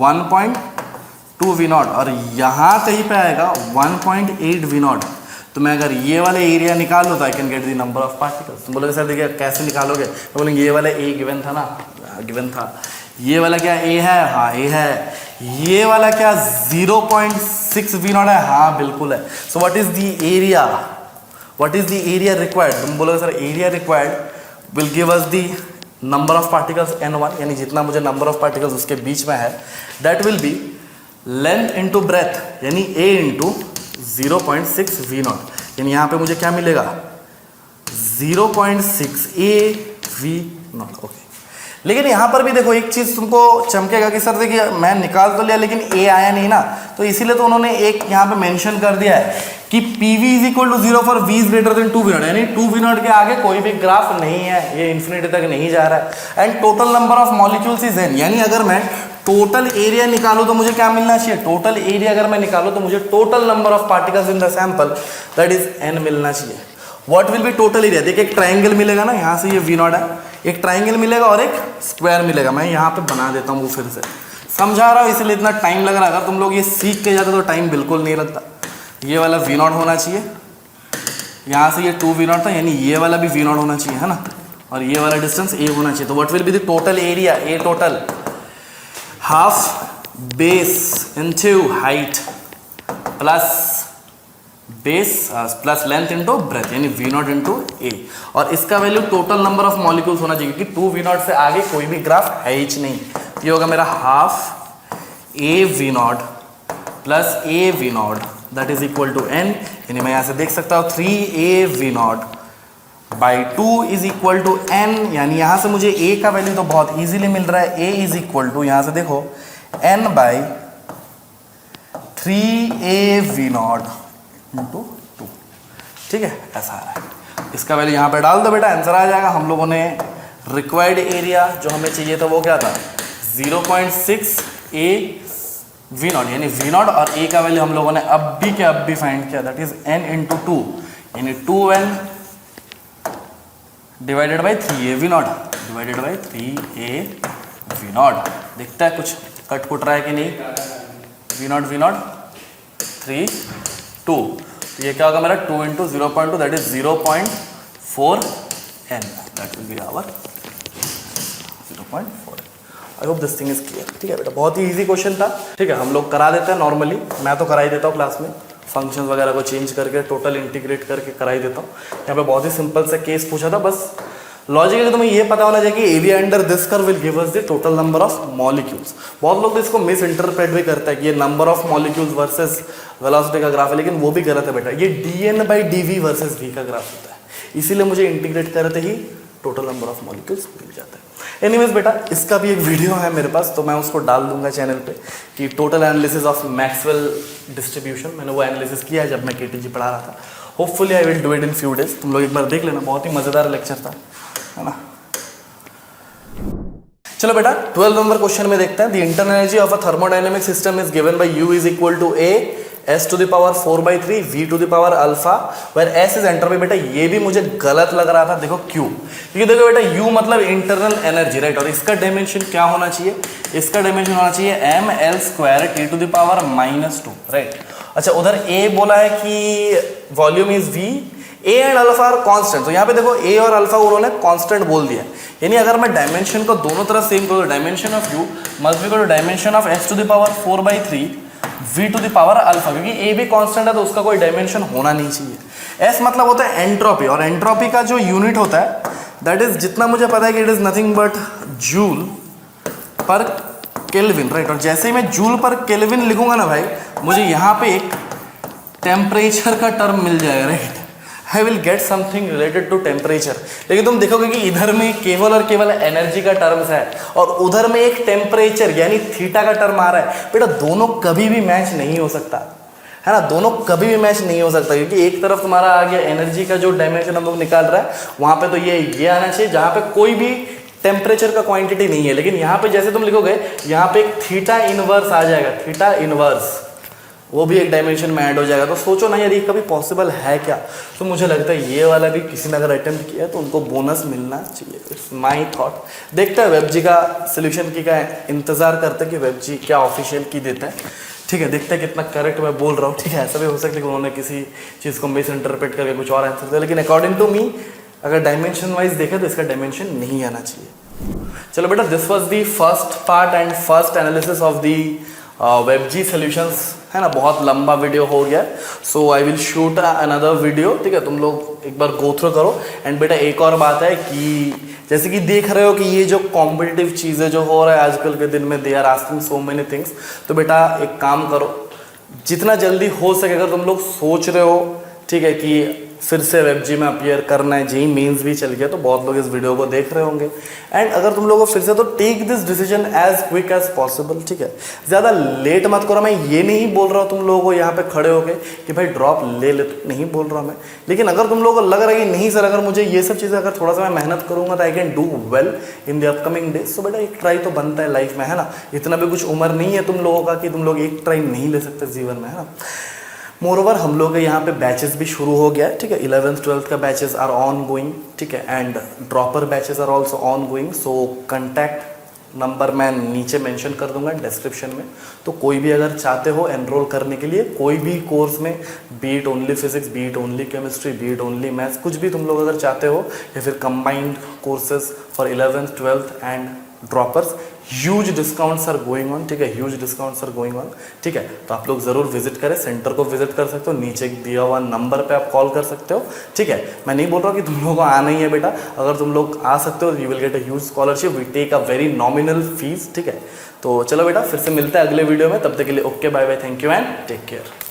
Speaker 1: 1.2 वी नॉट और यहाँ कहीं पे आएगा 1.8 वी नॉट। तो मैं अगर ये वाला एरिया निकालूँ तो I can get the number of particles. तुम बोलोगे सर देखिए कैसे निकालोगे, तो बोलेंगे ये वाला ए गिवन था ना, गिवन था, ये वाला क्या ए है, हाँ ए है, ये वाला क्या 0.6 वी नॉट है, हाँ बिल्कुल है। So what is the area, what is the area required, तुम बोलोगे sir area required will give us the number of particles n1, यानी जितना मुझे नंबर ऑफ पार्टिकल्स उसके बीच में है, that will B length into breadth, यानी a इंटू 0.6 वी नॉट, यानी यहाँ पे मुझे क्या मिलेगा 0.6 a वी नॉट। ओके, लेकिन यहाँ पर भी देखो एक चीज़ तुमको चमकेगा कि सर देखिए मैं निकाल तो लिया लेकिन ए आया नहीं ना, तो इसीलिए तो उन्होंने एक यहाँ पे मेंशन कर दिया है कि PV is equal to 0 for V is greater than 2 V naught, यानी 2 वी नॉट के आगे कोई भी ग्राफ नहीं है, ये इन्फिनिटी तक नहीं जा रहा है। And total number of molecules is n, यानी अगर मैं टोटल एरिया निकालूं तो मुझे क्या मिलना चाहिए, टोटल एरिया अगर मैं निकालूं तो मुझे total number of particles in the sample that is n मिलना चाहिए। What will B total area, देखिए एक ट्राइंगल मिलेगा ना, यहाँ से ये वी नॉट है, एक ट्राइंगल मिलेगा और एक स्क्वायर मिलेगा। मैं यहाँ पे बना देता हूँ, वो फिर से समझा रहा हूँ इसलिए इतना टाइम लग रहा है, अगर तुम लोग ये सीख के जाते तो टाइम बिल्कुल नहीं लगता। ये वाला वी नॉट होना चाहिए, यहाँ से ये 2 वी नॉट था, यानी ये वाला भी वी नॉट होना चाहिए है ना, और ये वाला डिस्टेंस ए होना चाहिए। तो what will be the total area, A total half base into height plus base plus length into breadth, यानी वी नॉट इंटू ए, और इसका value total number of molecules होना चाहिए क्योंकि 2 वी नॉट से आगे कोई भी ग्राफ है ही नहीं। ये होगा मेरा half A V naught plus A V naught that is equal to n, यानी मैं यहाँ से देख सकता हूँ 3a V naught by 2 is equal to n, यानी यहाँ से मुझे a का वैल्यू तो बहुत इजीली मिल रहा है, a इज इक्वल टू यहाँ से देखो n by 3a V naught into 2, ठीक है, ऐसा आ रहा है। इसका वैल्यू यहाँ पे डाल दो बेटा, आंसर आ जाएगा। हम लोगों ने रिक्वायर्ड एरिया जो हमें चाहिए था वो क्या था 0.6 a वी नॉट, यानी वी नॉट और a का वैल्यू हम लोगों ने अब भी क्या अब भी फाइंड किया, दैट इज n इंटू 2, यानी 2n divided by 3a V naught divided by 3a V naught. दिखता है कुछ कट कुट रहा है कि नहीं, वी नॉट 3 2, तो ये क्या होगा मेरा 2 into 0.2 that is 0.4 n, that will be our 0.4। I hope this thing is clear. ठीक है बेटा, बहुत ही इजी क्वेश्चन था। ठीक है, हम लोग करा देते हैं नॉर्मली, मैं तो करा ही देता हूँ क्लास में, फंक्शंस वगैरह को चेंज करके टोटल इंटीग्रेट करके करा ही देता हूँ। यहाँ पे बहुत ही सिंपल से केस पूछा था, बस लॉजिक है तुम्हें ये पता होना चाहिए कि area under this curve will give us the total number of molecules. बहुत लोग तो इसको मिस इंटरप्रेट भी करते हैं कि ये number of molecules versus velocity का ग्राफ है, लेकिन वो भी गलत है बेटा, ये dn by dv versus v का ग्राफ होता है, इसीलिए मुझे इंटीग्रेट करते ही टोटल नंबर ऑफ मॉलिक्यूल्स मिल जाता है। एनीवेज बेटा, इसका भी एक वीडियो है मेरे पास, तो मैं उसको डाल दूंगा चैनल पे कि total analysis of Maxwell distribution, मैंने वो एनालिसिस किया है जब मैं KTG पढ़ा रहा था। Hopefully I will do it in few days, तुम लोग एक बार देख लेना, बहुत ही मजेदार लेक्चर था, है ना। चलो बेटा 12 नंबर क्वेश्चन में देखते हैं। The internal energy of a thermodynamic system is given by U is equal to A S to the power 4/3 V to the power alpha, where S is entropy. बेटा ये भी मुझे गलत लग रहा था, देखो क्यों, क्योंकि देखो बेटा U मतलब इंटरनल एनर्जी, राइट, और इसका डायमेंशन क्या होना चाहिए, इसका डायमेंशन होना चाहिए mL² T to the power -2, right. अच्छा, उधर A बोला है कि volume is V, A and alpha are constant, तो यहाँ पे देखो A और अल्फा उन्होंने कांस्टेंट बोल दिया, यानी अगर मैं डायमेंशन को दोनों तरफ सेम करूँ, dimension of U must be equal to dimension of S to the power 4/3 V to the power alpha, क्योंकि A भी कांस्टेंट है तो उसका कोई डायमेंशन होना नहीं चाहिए। S मतलब होता है एंट्रोपी, और एंट्रोपी का जो यूनिट होता है दैट इज, जितना मुझे पता है कि it is nothing but joule पर केल्विन, राइट। और जैसे ही मैं जूल पर केल्विन लिखूंगा ना भाई, मुझे यहाँ पे एक टेम्परेचर का टर्म मिल जाएगा, right, I will get something related to temperature. लेकिन तुम देखोगे कि इधर में केवल और केवल एनर्जी का टर्म्स है और उधर में एक टेम्परेचर यानी थीटा का टर्म आ रहा है। बेटा दोनों कभी भी मैच नहीं हो सकता है ना, दोनों कभी भी मैच नहीं हो सकता, क्योंकि एक तरफ तुम्हारा आ गया एनर्जी का जो डायमेंशन हम लोग निकाल रहा है, वहां पे तो ये आना चाहिए जहां पे कोई भी टेम्परेचर का क्वांटिटी नहीं है। लेकिन यहाँ पे जैसे तुम लिखोगे यहाँ पे एक थीटा इनवर्स आ जाएगा, थीटा इनवर्स, वो भी एक डायमेंशन में ऐड हो जाएगा। तो सोचो ना यार ये कभी पॉसिबल है क्या? तो मुझे लगता है ये वाला भी किसी ने अगर अटेम्प्ट किया तो उनको बोनस मिलना चाहिए। It's my thought. देखते हैं वेबजी का सोल्यूशन की, का इंतजार करते हैं कि वेबजी क्या ऑफिशियल की देता है। ठीक है, देखते हैं कितना करेक्ट मैं बोल रहा हूँ। ठीक है, ऐसा भी हो सकता है कि उन्होंने किसी चीज़ को मिस इंटरप्रेट करके कुछ और आंसर दिया, लेकिन अकॉर्डिंग टू मी अगर डायमेंशन वाइज देखें तो इसका डायमेंशन नहीं आना चाहिए। चलो बेटा, this was the first part and first analysis of the वेबजी सॉल्यूशंस, है ना। बहुत लंबा वीडियो हो गया, so I will shoot another video. ठीक है, तुम लोग एक बार गो थ्रू करो। एंड बेटा एक और बात है कि जैसे कि देख रहे हो कि ये जो कॉम्पिटिटिव चीज़ें जो हो रहा है आजकल के दिन में, they are asking so many things. तो बेटा एक काम करो, जितना जल्दी हो सके अगर तुम लोग सोच रहे हो, ठीक है, कि फिर से वेबजी में अपीयर करना है, जेई मेंस भी चल गया, तो बहुत लोग इस वीडियो को देख रहे होंगे। एंड अगर तुम लोगों को फिर से, तो take this decision as quick as possible. ठीक है, ज़्यादा लेट मत करो। मैं ये नहीं बोल रहा हूँ तुम लोगों को यहाँ पे खड़े होके कि भाई ड्रॉप ले ले, तो नहीं बोल रहा हूँ मैं। लेकिन अगर तुम लोगों को लग रहा है कि नहीं सर, अगर मुझे ये सब चीज़ें अगर थोड़ा सा मैं मेहनत करूँगा तो I can do well in the upcoming days, तो बेटा एक ट्राई तो बनता है लाइफ में, है ना। इतना भी कुछ उम्र नहीं है तुम लोगों का कि तुम लोग एक ट्राई नहीं ले सकते जीवन में, है ना। मोरओवर हम लोग के यहाँ पे बैचेस भी शुरू हो गया है। ठीक है, 11th 12th का बैचेस आर ऑन गोइंग। ठीक है, and dropper batches are also ongoing. So contact number मैं नीचे मेंशन कर दूंगा डिस्क्रिप्शन में। तो कोई भी अगर चाहते हो एनरोल करने के लिए कोई भी कोर्स में, be it only physics, be it only chemistry, be it only maths, कुछ भी तुम लोग अगर चाहते हो, या फिर combined courses for 11th 12th and droppers, huge discounts are going on. ठीक है, huge discounts are going on. ठीक है, तो आप लोग ज़रूर विजिट करें, सेंटर को विजिट कर सकते हो, नीचे दिया हुआ नंबर पे आप कॉल कर सकते हो। ठीक है, मैं नहीं बोल रहा कि तुम लोगों को आना ही है बेटा, अगर तुम लोग आ सकते हो you will get a huge scholarship, we take a very nominal fees. ठीक है, तो चलो बेटा फिर से मिलते हैं अगले वीडियो में, तब तक के लिए okay, bye bye, thank you and take care.